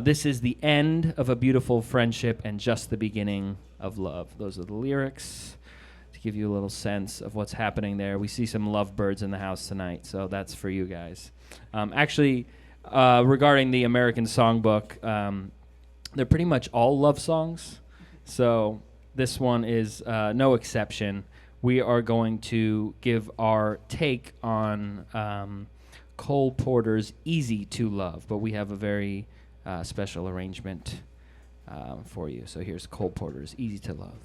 This is the end of a beautiful friendship and just the beginning of love. Those are the lyrics. To give you a little sense of what's happening there. We see some lovebirds in the house tonight, so that's for you guys. Actually, regarding the American songbook, they're pretty much all love songs, so this one is no exception. We are going to give our take on Cole Porter's Easy to Love, but we have a very special arrangement for you. So here's Cole Porter's Easy to Love.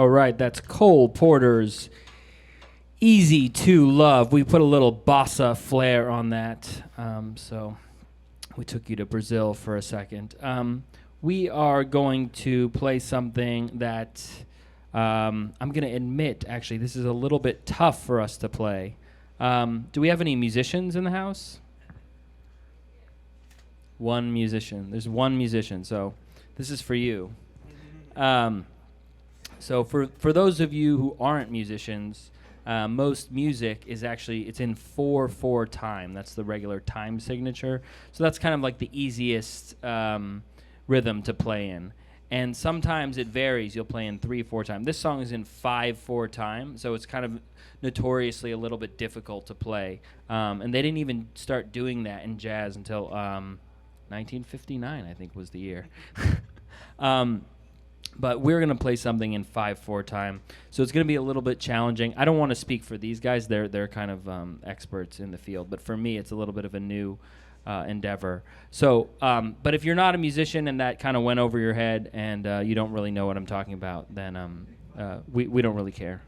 All right, that's Cole Porter's Easy to Love. We put a little bossa flair on that. So we took you to Brazil for a second. We are going to play something that I'm going to admit, actually, this is a little bit tough for us to play. Do we have any musicians in the house? One musician. There's one musician, so this is for you. So for those of you who aren't musicians, most music is actually, it's in 4/4 time. That's the regular time signature. So that's kind of like the easiest rhythm to play in. And sometimes it varies. You'll play in 3/4 time. This song is in 5/4 time, so it's kind of notoriously a little bit difficult to play. And they didn't even start doing that in jazz until 1959, I think was the year. But we're going to play something in 5/4 time. So it's going to be a little bit challenging. I don't want to speak for these guys. They're kind of experts in the field. But for me, it's a little bit of a new endeavor. So, but if you're not a musician and that kind of went over your head and you don't really know what I'm talking about, then we don't really care.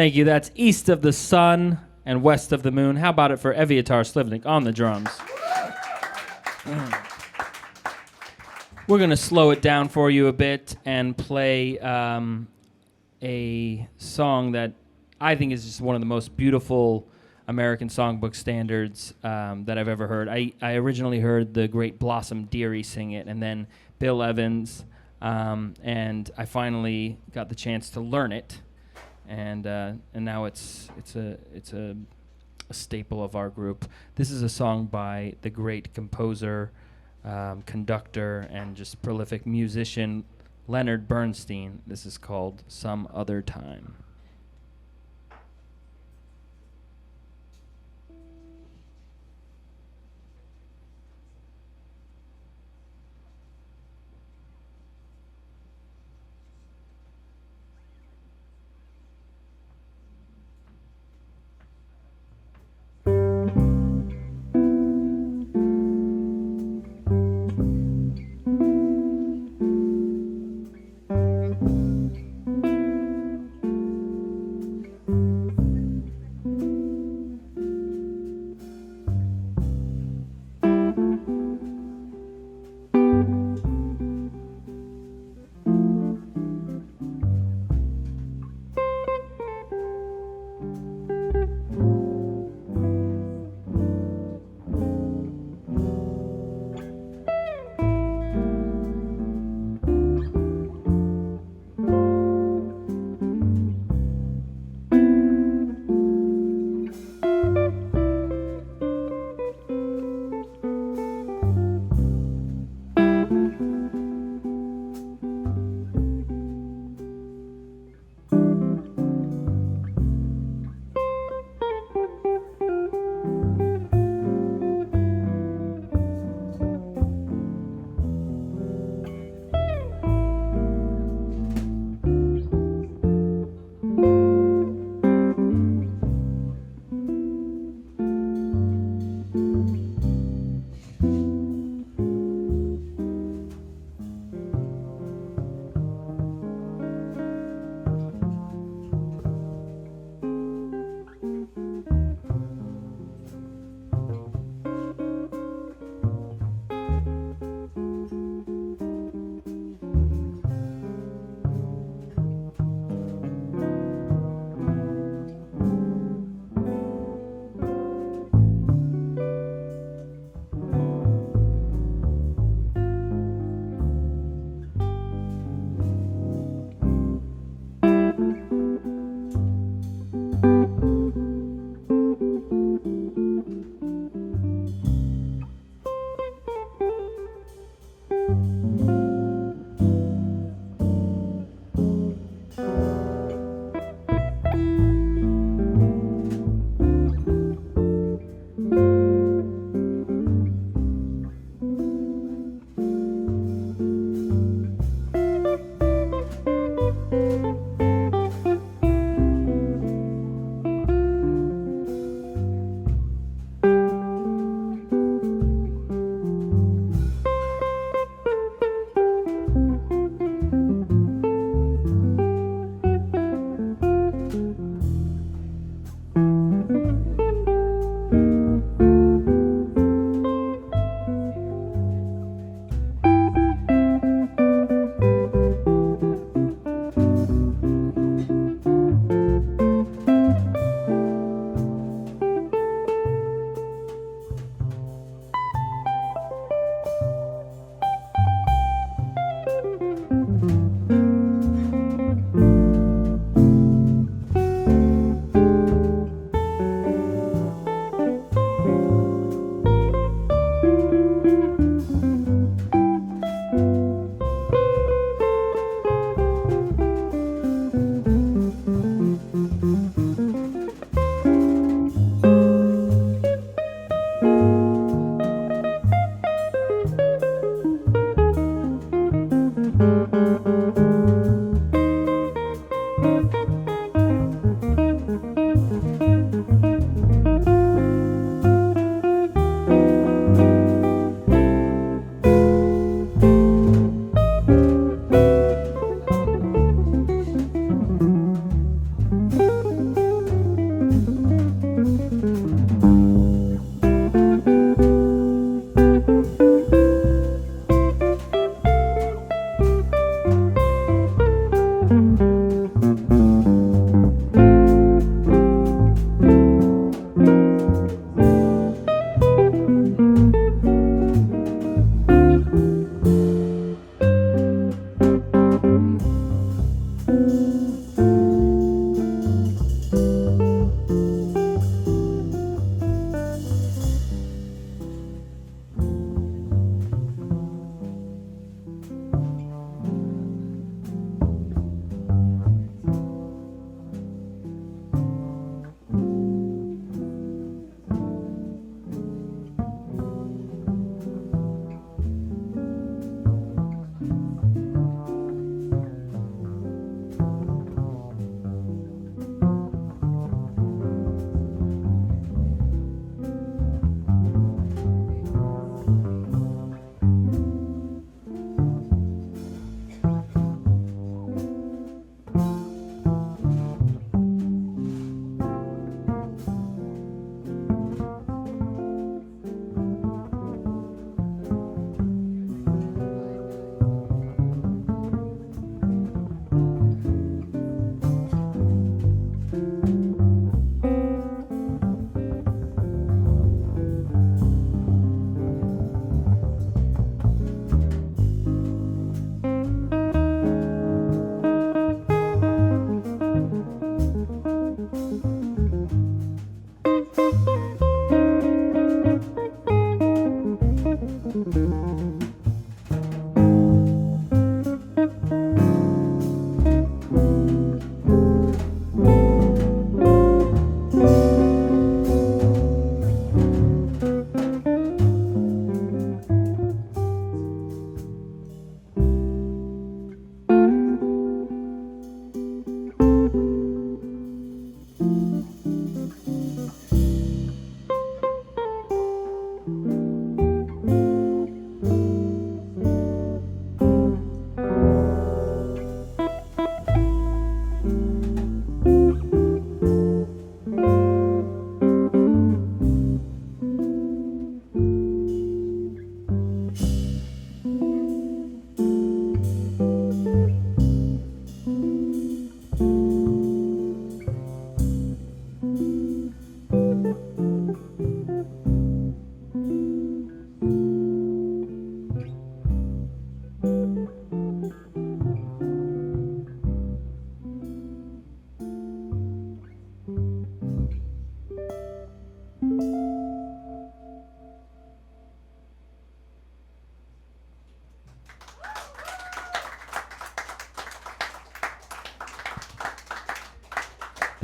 Thank you. That's East of the Sun and West of the Moon. How about it for Eviatar Slivnik on the drums? We're going to slow it down for you a bit and play a song that I think is just one of the most beautiful American songbook standards that I've ever heard. I originally heard the great Blossom Dearie sing it, and then Bill Evans, and I finally got the chance to learn it, and now it's a staple of our group. This is a song by the great composer, conductor, and just prolific musician Leonard Bernstein. This is called Some Other Time.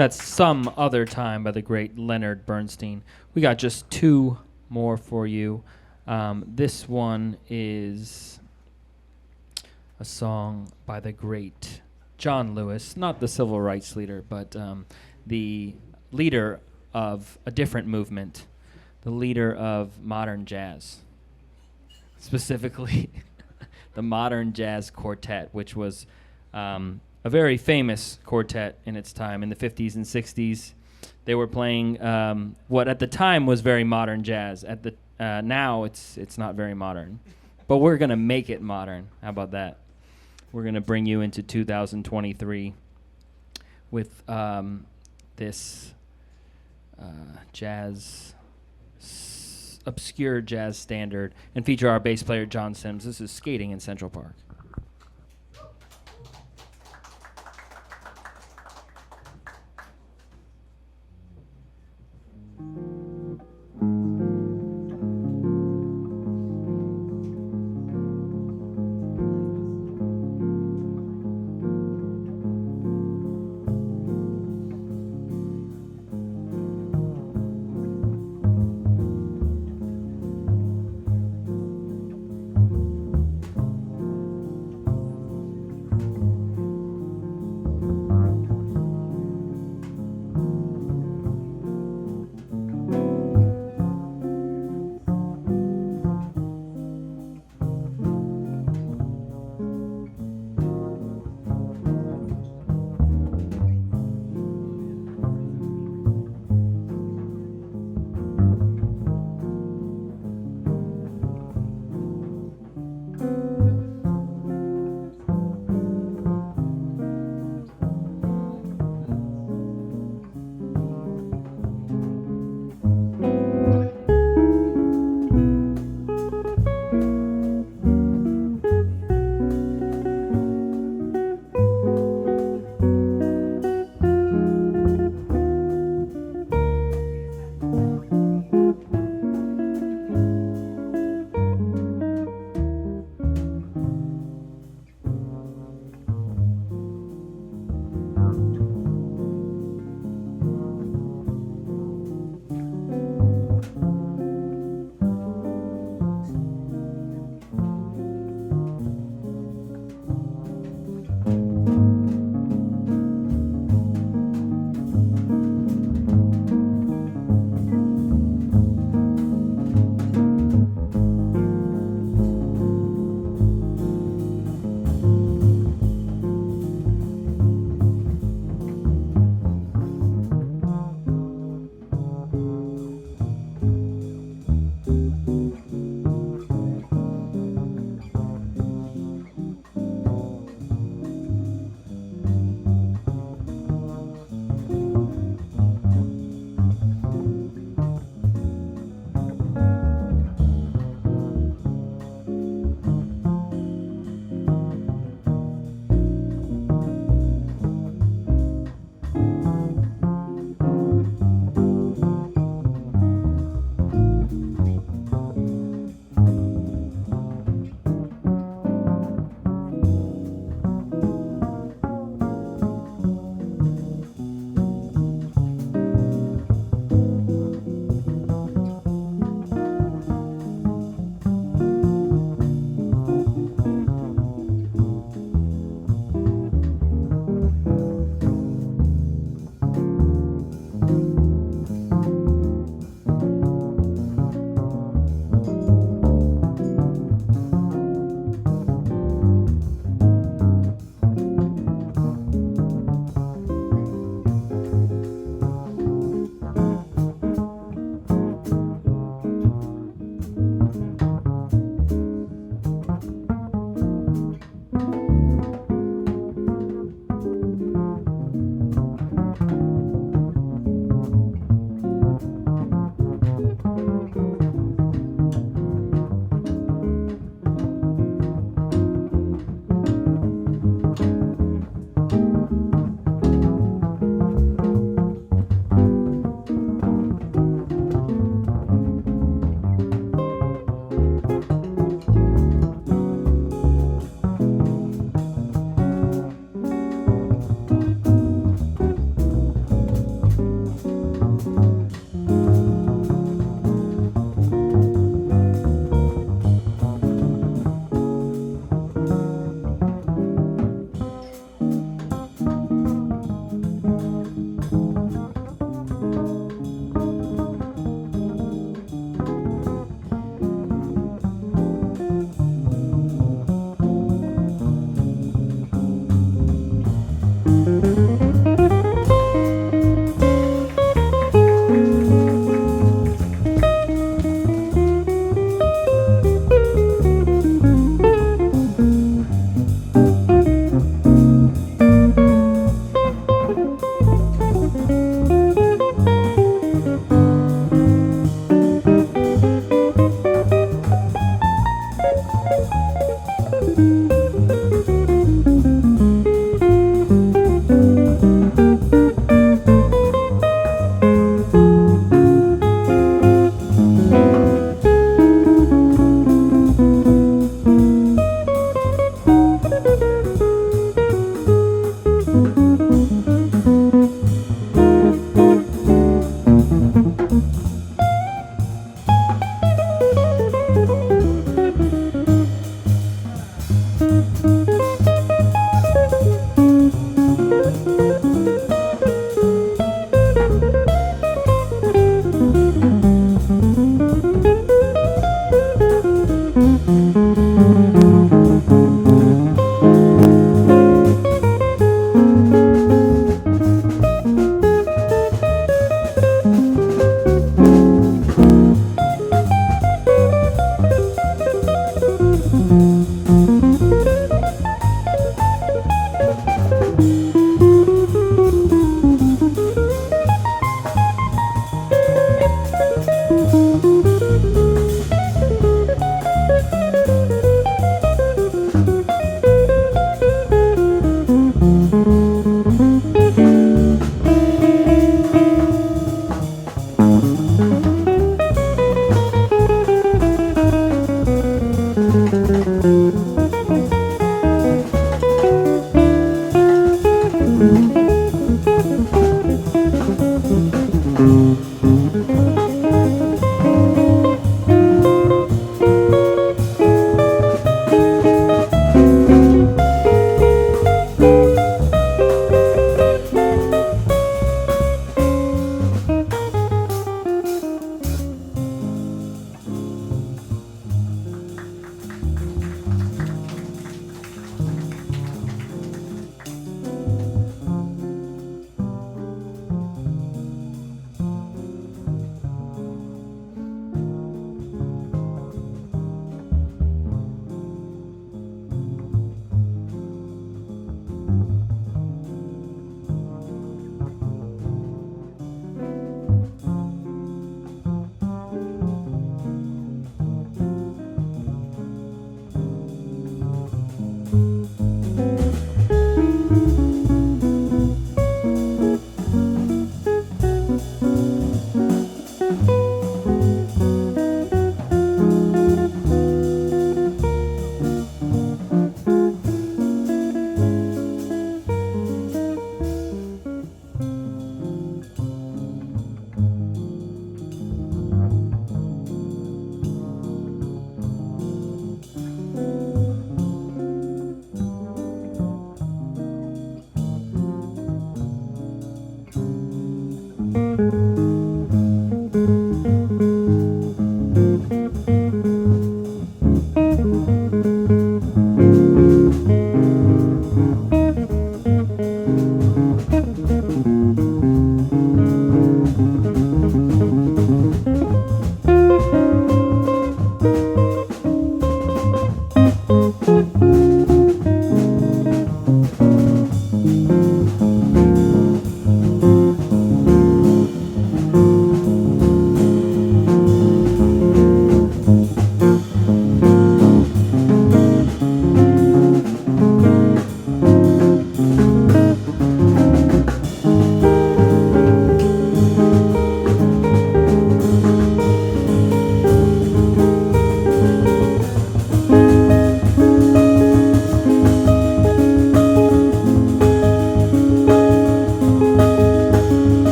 That's Some Other Time by the great Leonard Bernstein. We got just two more for you. This one is a song by the great John Lewis, not the civil rights leader, but the leader of a different movement, the leader of modern jazz, specifically the Modern Jazz Quartet, which was a very famous quartet in its time in the 50s and 60s. They were playing what at the time was very modern jazz. Now it's not very modern, but we're gonna make it modern. How about that? We're gonna bring you into 2023 with this obscure jazz standard, and feature our bass player John Sims. This is Skating in Central Park.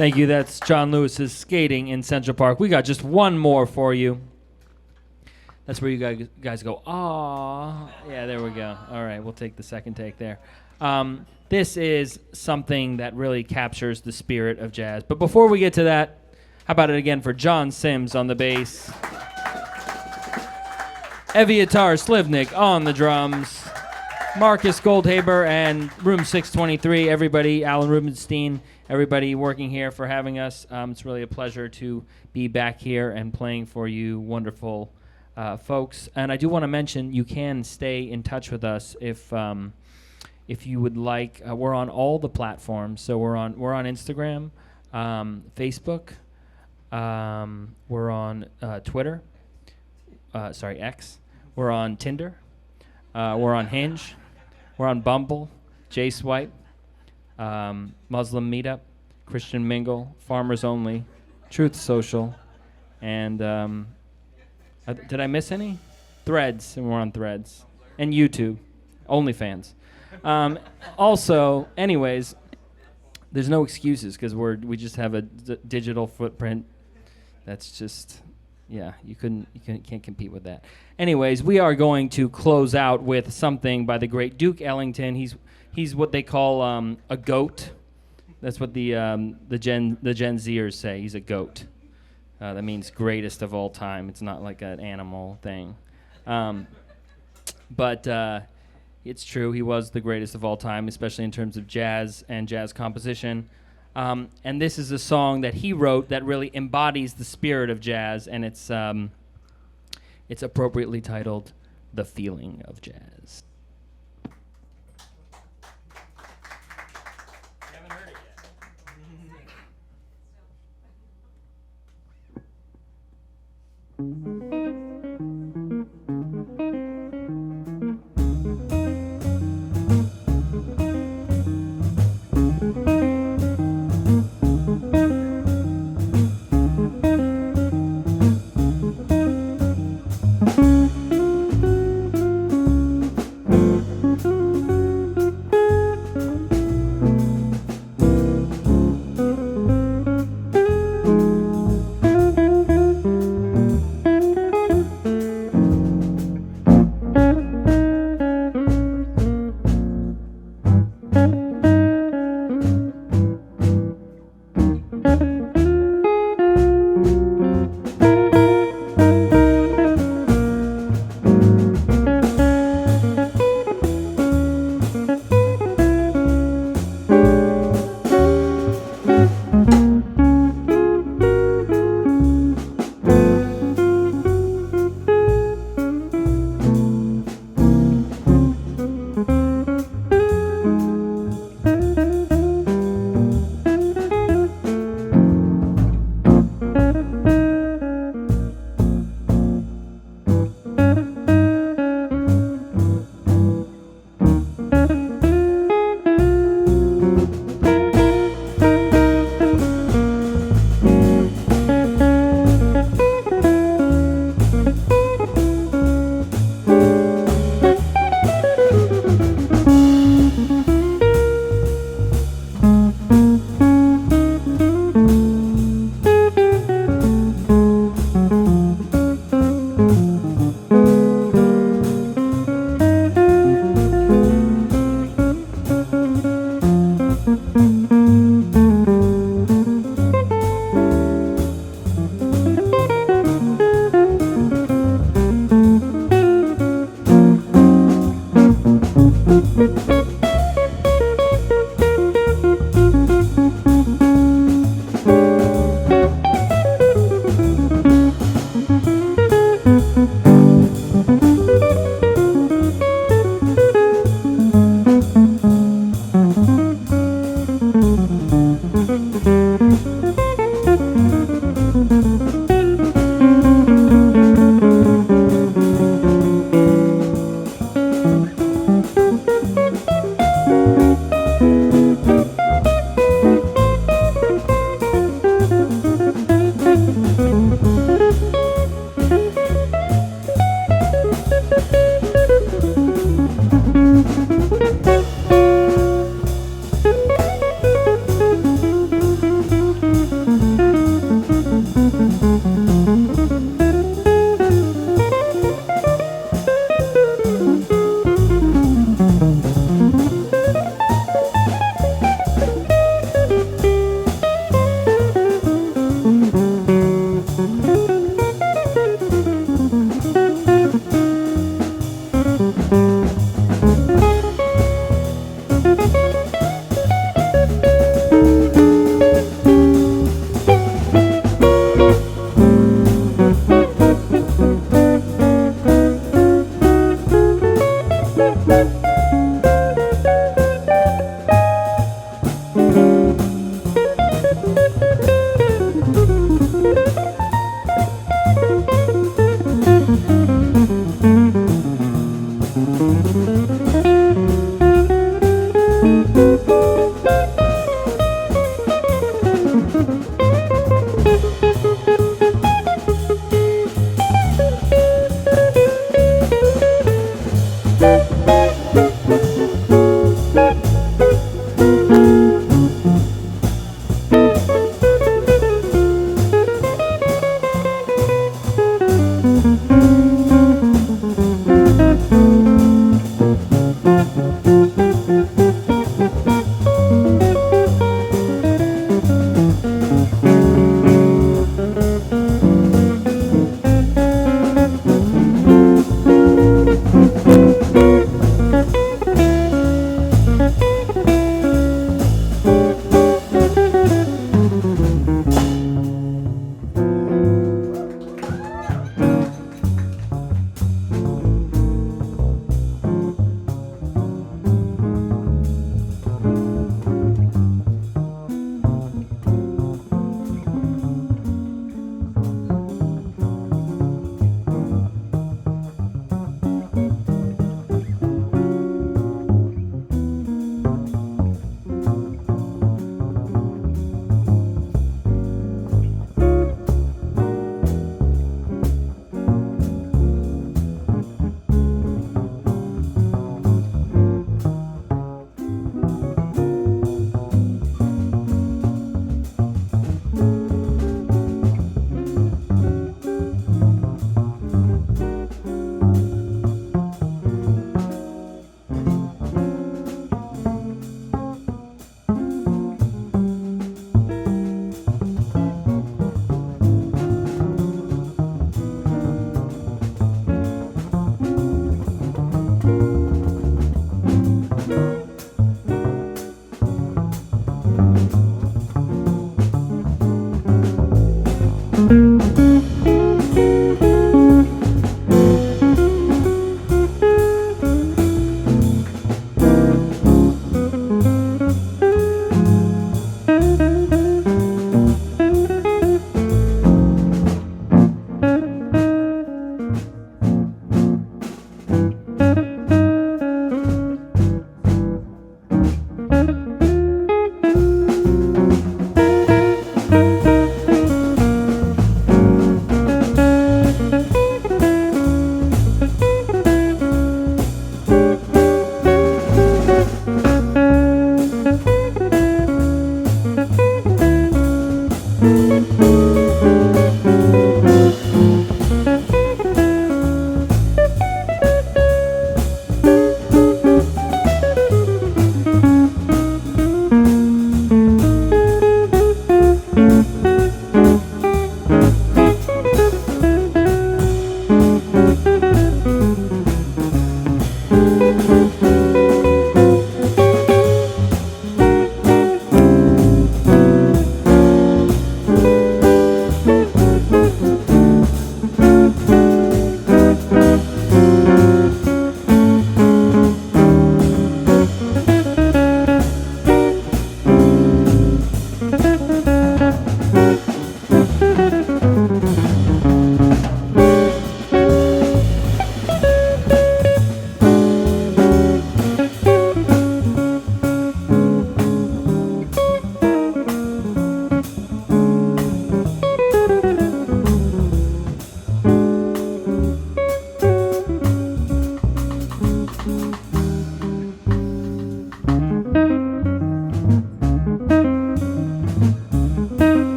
Thank you. That's John Lewis's Skating in Central Park. We got just one more for you. That's where you guys go, "Aww." Yeah, there we go. All right, we'll take the second take there. This is something that really captures the spirit of jazz. But before we get to that, how about it again for John Sims on the bass, Eviatar Slivnik on the drums, Marcus Goldhaber and Room 623, everybody, Alan Rubenstein, everybody working here for having us. It's really a pleasure to be back here and playing for you wonderful folks. And I do want to mention you can stay in touch with us if you would like. We're on all the platforms. So we're on Instagram, Facebook, we're on Twitter, X. We're on Tinder. We're on Hinge. We're on Bumble, J-Swipe, Muslim Meetup, Christian Mingle, Farmers Only, Truth Social, and did I miss any? Threads, and we're on Threads, and YouTube, OnlyFans. Also, anyways, there's no excuses because we just have a digital footprint. That's just, yeah, you can't compete with that. Anyways, we are going to close out with something by the great Duke Ellington. He's what they call a goat. That's what the Gen Zers say. He's a goat. That means greatest of all time. It's not like an animal thing. But it's true. He was the greatest of all time, especially in terms of jazz and jazz composition. And this is a song that he wrote that really embodies the spirit of jazz, and it's appropriately titled "The Feeling of Jazz." Haven't heard it yet.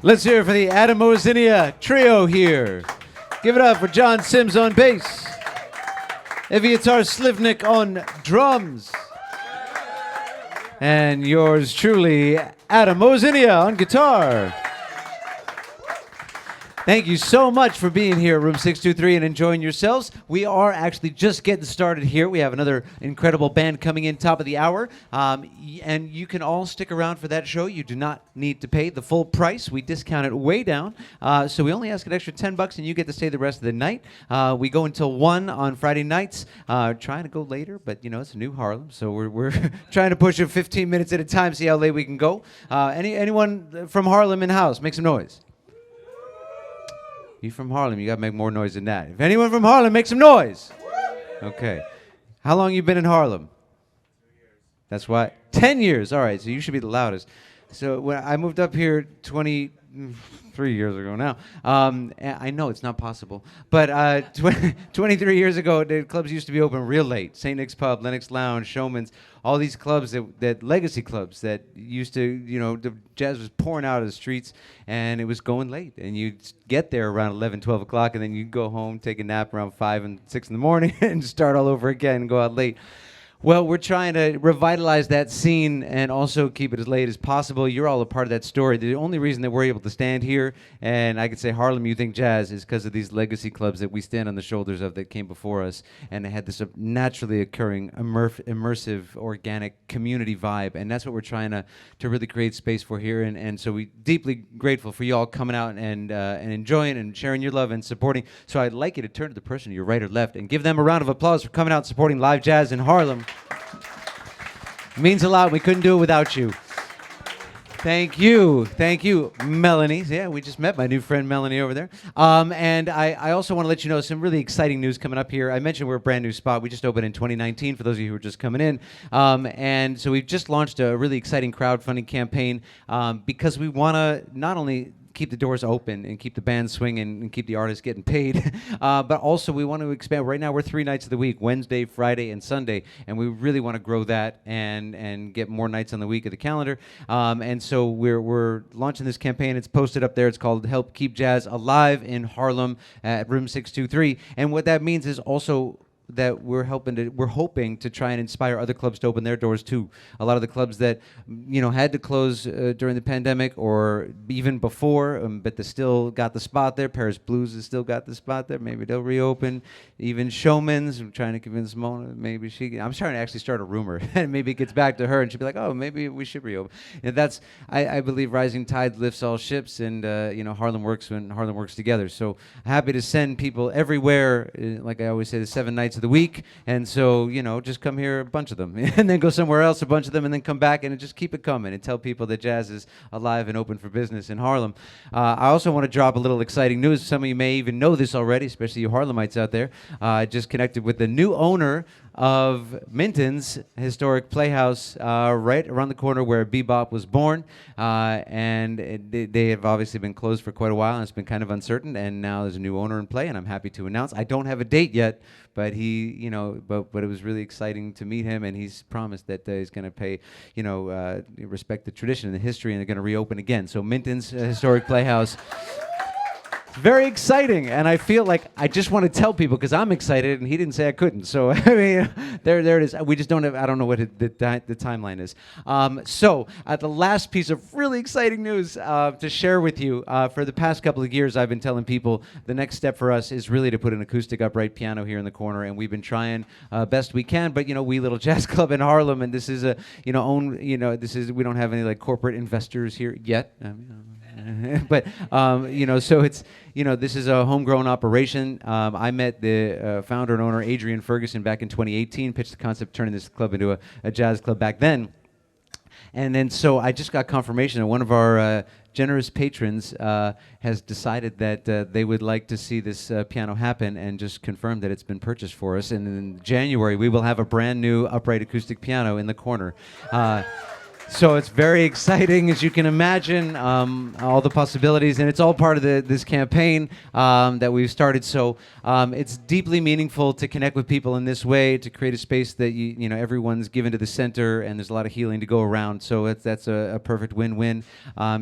Let's hear it for the Moezinia trio here. Give it up for John Sims on bass, Eviatar Slivnik on drums, and yours truly, Moezinia on guitar. Thank you so much for being here at Room 623 and enjoying yourselves. We are actually just getting started here. We have another incredible band coming in top of the hour. And you can all stick around for that show. You do not need to pay the full price. We discount it way down. So we only ask an extra $10 and you get to stay the rest of the night. We go until 1 on Friday nights. Trying to go later, but you know, it's a new Harlem. So we're trying to push it 15 minutes at a time, see how late we can go. Anyone from Harlem in house, make some noise. You from Harlem, you got to make more noise than that. If anyone from Harlem, make some noise. Okay. How long you been in Harlem? 2 years. That's why? 10 years. All right, so you should be the loudest. So when I moved up here 23 years ago now, I know it's not possible, but 23 years ago, the clubs used to be open real late. St. Nick's Pub, Lennox Lounge, Showman's, all these clubs, that legacy clubs that used to, you know, the jazz was pouring out of the streets, and it was going late. And you'd get there around 11, 12 o'clock, and then you'd go home, take a nap around 5 and 6 in the morning, and start all over again and go out late. Well, we're trying to revitalize that scene and also keep it as late as possible. You're all a part of that story. The only reason that we're able to stand here, and I could say Harlem You Think Jazz, is because of these legacy clubs that we stand on the shoulders of that came before us, and they had this naturally occurring, immersive, organic community vibe, and that's what we're trying to really create space for here. And so we're deeply grateful for you all coming out and enjoying and sharing your love and supporting. So I'd like you to turn to the person to your right or left and give them a round of applause for coming out and supporting live jazz in Harlem. Means a lot. We couldn't do it without you. Thank you, Melanie. Yeah, we just met my new friend Melanie over there. And I also want to let you know some really exciting news coming up here. I mentioned we're a brand new spot. We just opened in 2019 for those of you who are just coming in. And so we've just launched a really exciting crowdfunding campaign because we want to not only keep the doors open and keep the band swinging and keep the artists getting paid, but also we want to expand. Right now we're 3 nights of the week, Wednesday, Friday, and Sunday, and we really want to grow that and get more nights on the week of the calendar. And so we're launching this campaign. It's posted up there. It's called Help Keep Jazz Alive in Harlem at Room 623. And what that means is also that we're hoping to try and inspire other clubs to open their doors too. A lot of the clubs that, you know, had to close during the pandemic or even before, but they still got the spot there. Paris Blues has still got the spot there. Maybe they'll reopen. Even Showman's. I'm trying to convince Mona. Maybe I'm trying to actually start a rumor, and maybe it gets back to her, and she'll be like, "Oh, maybe we should reopen." And that's I believe rising tide lifts all ships, and you know, Harlem works when Harlem works together. So happy to send people everywhere. Like I always say, the 7 nights of the week, and so, you know, just come here, a bunch of them, and then go somewhere else, a bunch of them, and then come back and just keep it coming and tell people that jazz is alive and open for business in Harlem. I also want to drop a little exciting news. Some of you may even know this already, especially you Harlemites out there. I just connected with the new owner of Minton's historic playhouse right around the corner where Bebop was born, and they have obviously been closed for quite a while, and it's been kind of uncertain, and now there's a new owner in play, and I'm happy to announce I don't have a date yet, but he, you know, but it was really exciting to meet him, and he's promised that he's going to pay, you know, respect the tradition and the history, and they're going to reopen again. So Minton's historic playhouse. Very exciting, and I feel like I just want to tell people because I'm excited, and he didn't say I couldn't. So I mean, there it is. We just don't have. I don't know what the timeline is. So the last piece of really exciting news to share with you. For the past couple of years, I've been telling people the next step for us is really to put an acoustic upright piano here in the corner, and we've been trying best we can. But you know, we little jazz club in Harlem, and this is a we don't have any like corporate investors here yet. But you know, so it's, you know, this is a homegrown operation. I met the founder and owner Adriane Ferguson back in 2018, pitched the concept of turning this club into a jazz club back then. And then so I just got confirmation that one of our generous patrons has decided that they would like to see this piano happen, and just confirmed that it's been purchased for us. And in January, we will have a brand new upright acoustic piano in the corner. So it's very exciting, as you can imagine, all the possibilities, and it's all part of this campaign that we've started. So it's deeply meaningful to connect with people in this way, to create a space that you know everyone's given to the center, and there's a lot of healing to go around. So that's a perfect win-win.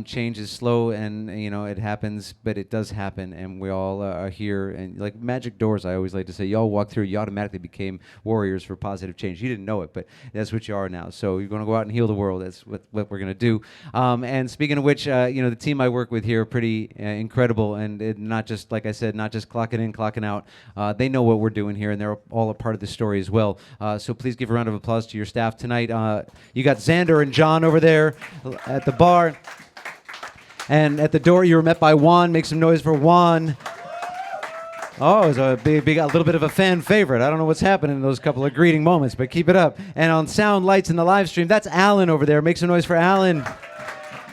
Change is slow, and you know it happens, but it does happen, and we all are here. And like magic doors, I always like to say, you all walk through, you automatically became warriors for positive change. You didn't know it, but that's what you are now. So you're going to go out and heal the world. That's what we're going to do. And speaking of which, you know, the team I work with here are pretty incredible, and not just, like I said, not just clocking in, clocking out. They know what we're doing here, and they're all a part of the story as well. So please give a round of applause to your staff tonight. You got Xander and John over there at the bar. And at the door, you were met by Juan. Make some noise for Juan. Oh, it's a a little bit of a fan favorite. I don't know what's happening in those couple of greeting moments, but keep it up. And on sound, lights, and the live stream, that's Alan over there. Make some noise for Alan.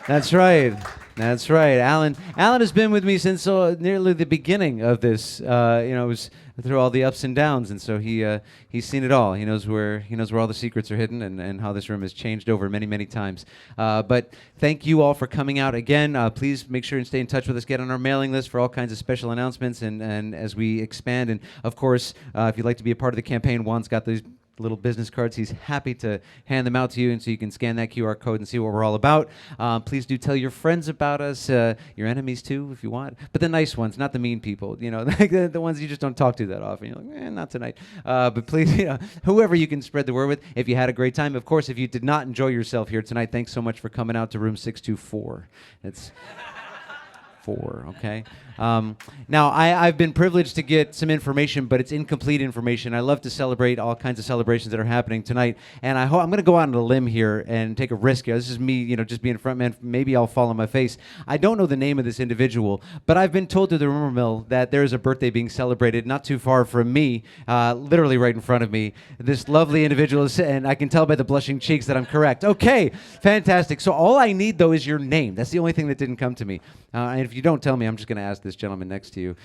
That's right. That's right. Alan has been with me since nearly the beginning of this. You know, it was through all the ups and downs, and so he's seen it all. He knows where all the secrets are hidden, and how this room has changed over many times. But thank you all for coming out again. Please make sure and stay in touch with us. Get on our mailing list for all kinds of special announcements, and as we expand. And of course, if you'd like to be a part of the campaign, Juan's got these little business cards. He's happy to hand them out to you, and so you can scan that QR code and see what we're all about. Please do tell your friends about us, your enemies too, if you want, but the nice ones, not the mean people, you know, like the ones you just don't talk to that often. You're like, not tonight. But please, you know, whoever you can spread the word with. If you had a great time, of course, if you did not enjoy yourself here tonight, thanks so much for coming out to room 624. It's 4, okay? Now, I've been privileged to get some information, but it's incomplete information. I love to celebrate all kinds of celebrations that are happening tonight, and I'm going to go out on a limb here and take a risk here. This is me, you know, just being front man. Maybe I'll fall on my face. I don't know the name of this individual, but I've been told through the rumor mill that there is a birthday being celebrated not too far from me, literally right in front of me. This lovely individual is, and I can tell by the blushing cheeks that I'm correct. Okay, fantastic. So all I need, though, is your name. That's the only thing that didn't come to me. And if you don't tell me, I'm just going to ask this gentleman next to you.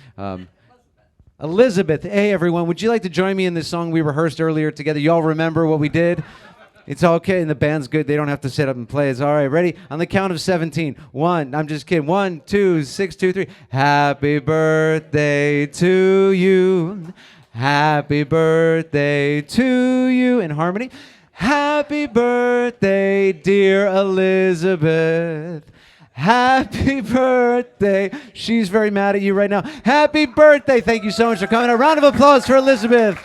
Elizabeth. Hey, everyone. Would you like to join me in this song we rehearsed earlier together? You all remember what we did? It's okay, and the band's good. They don't have to sit up and play. It's all right. Ready? On the count of 17. 1, I'm just kidding. 1, 2, 6, 2, 3. Happy birthday to you. Happy birthday to you. In harmony. Happy birthday, dear Elizabeth. Happy birthday. She's very mad at you right now. Happy birthday. Thank you so much for coming. A round of applause for Elizabeth.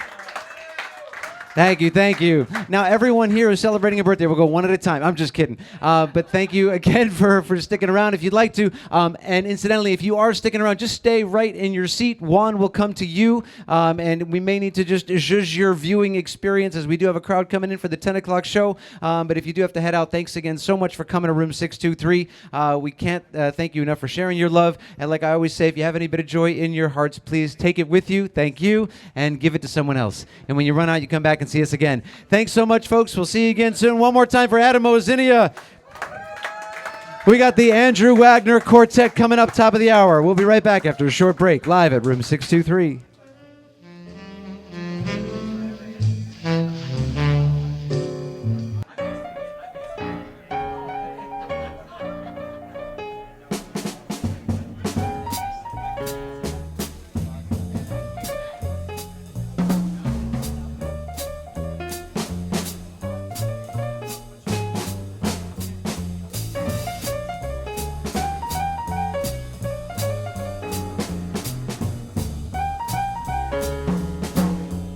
Thank you, thank you. Now, everyone here is celebrating a birthday. We'll go one at a time. I'm just kidding. But thank you again for sticking around if you'd like to. And incidentally, if you are sticking around, just stay right in your seat. Juan will come to you. And we may need to just judge your viewing experience, as we do have a crowd coming in for the 10 o'clock show. But if you do have to head out, thanks again so much for coming to room 623. We can't thank you enough for sharing your love. And like I always say, if you have any bit of joy in your hearts, please take it with you. Thank you. And give it to someone else. And when you run out, you come back and see us again. Thanks so much, folks. We'll see you again soon. One more time for Adam Moezinia. We got the Andrew Wagner Quartet coming up top of the hour. We'll be right back after a short break, live at room 623.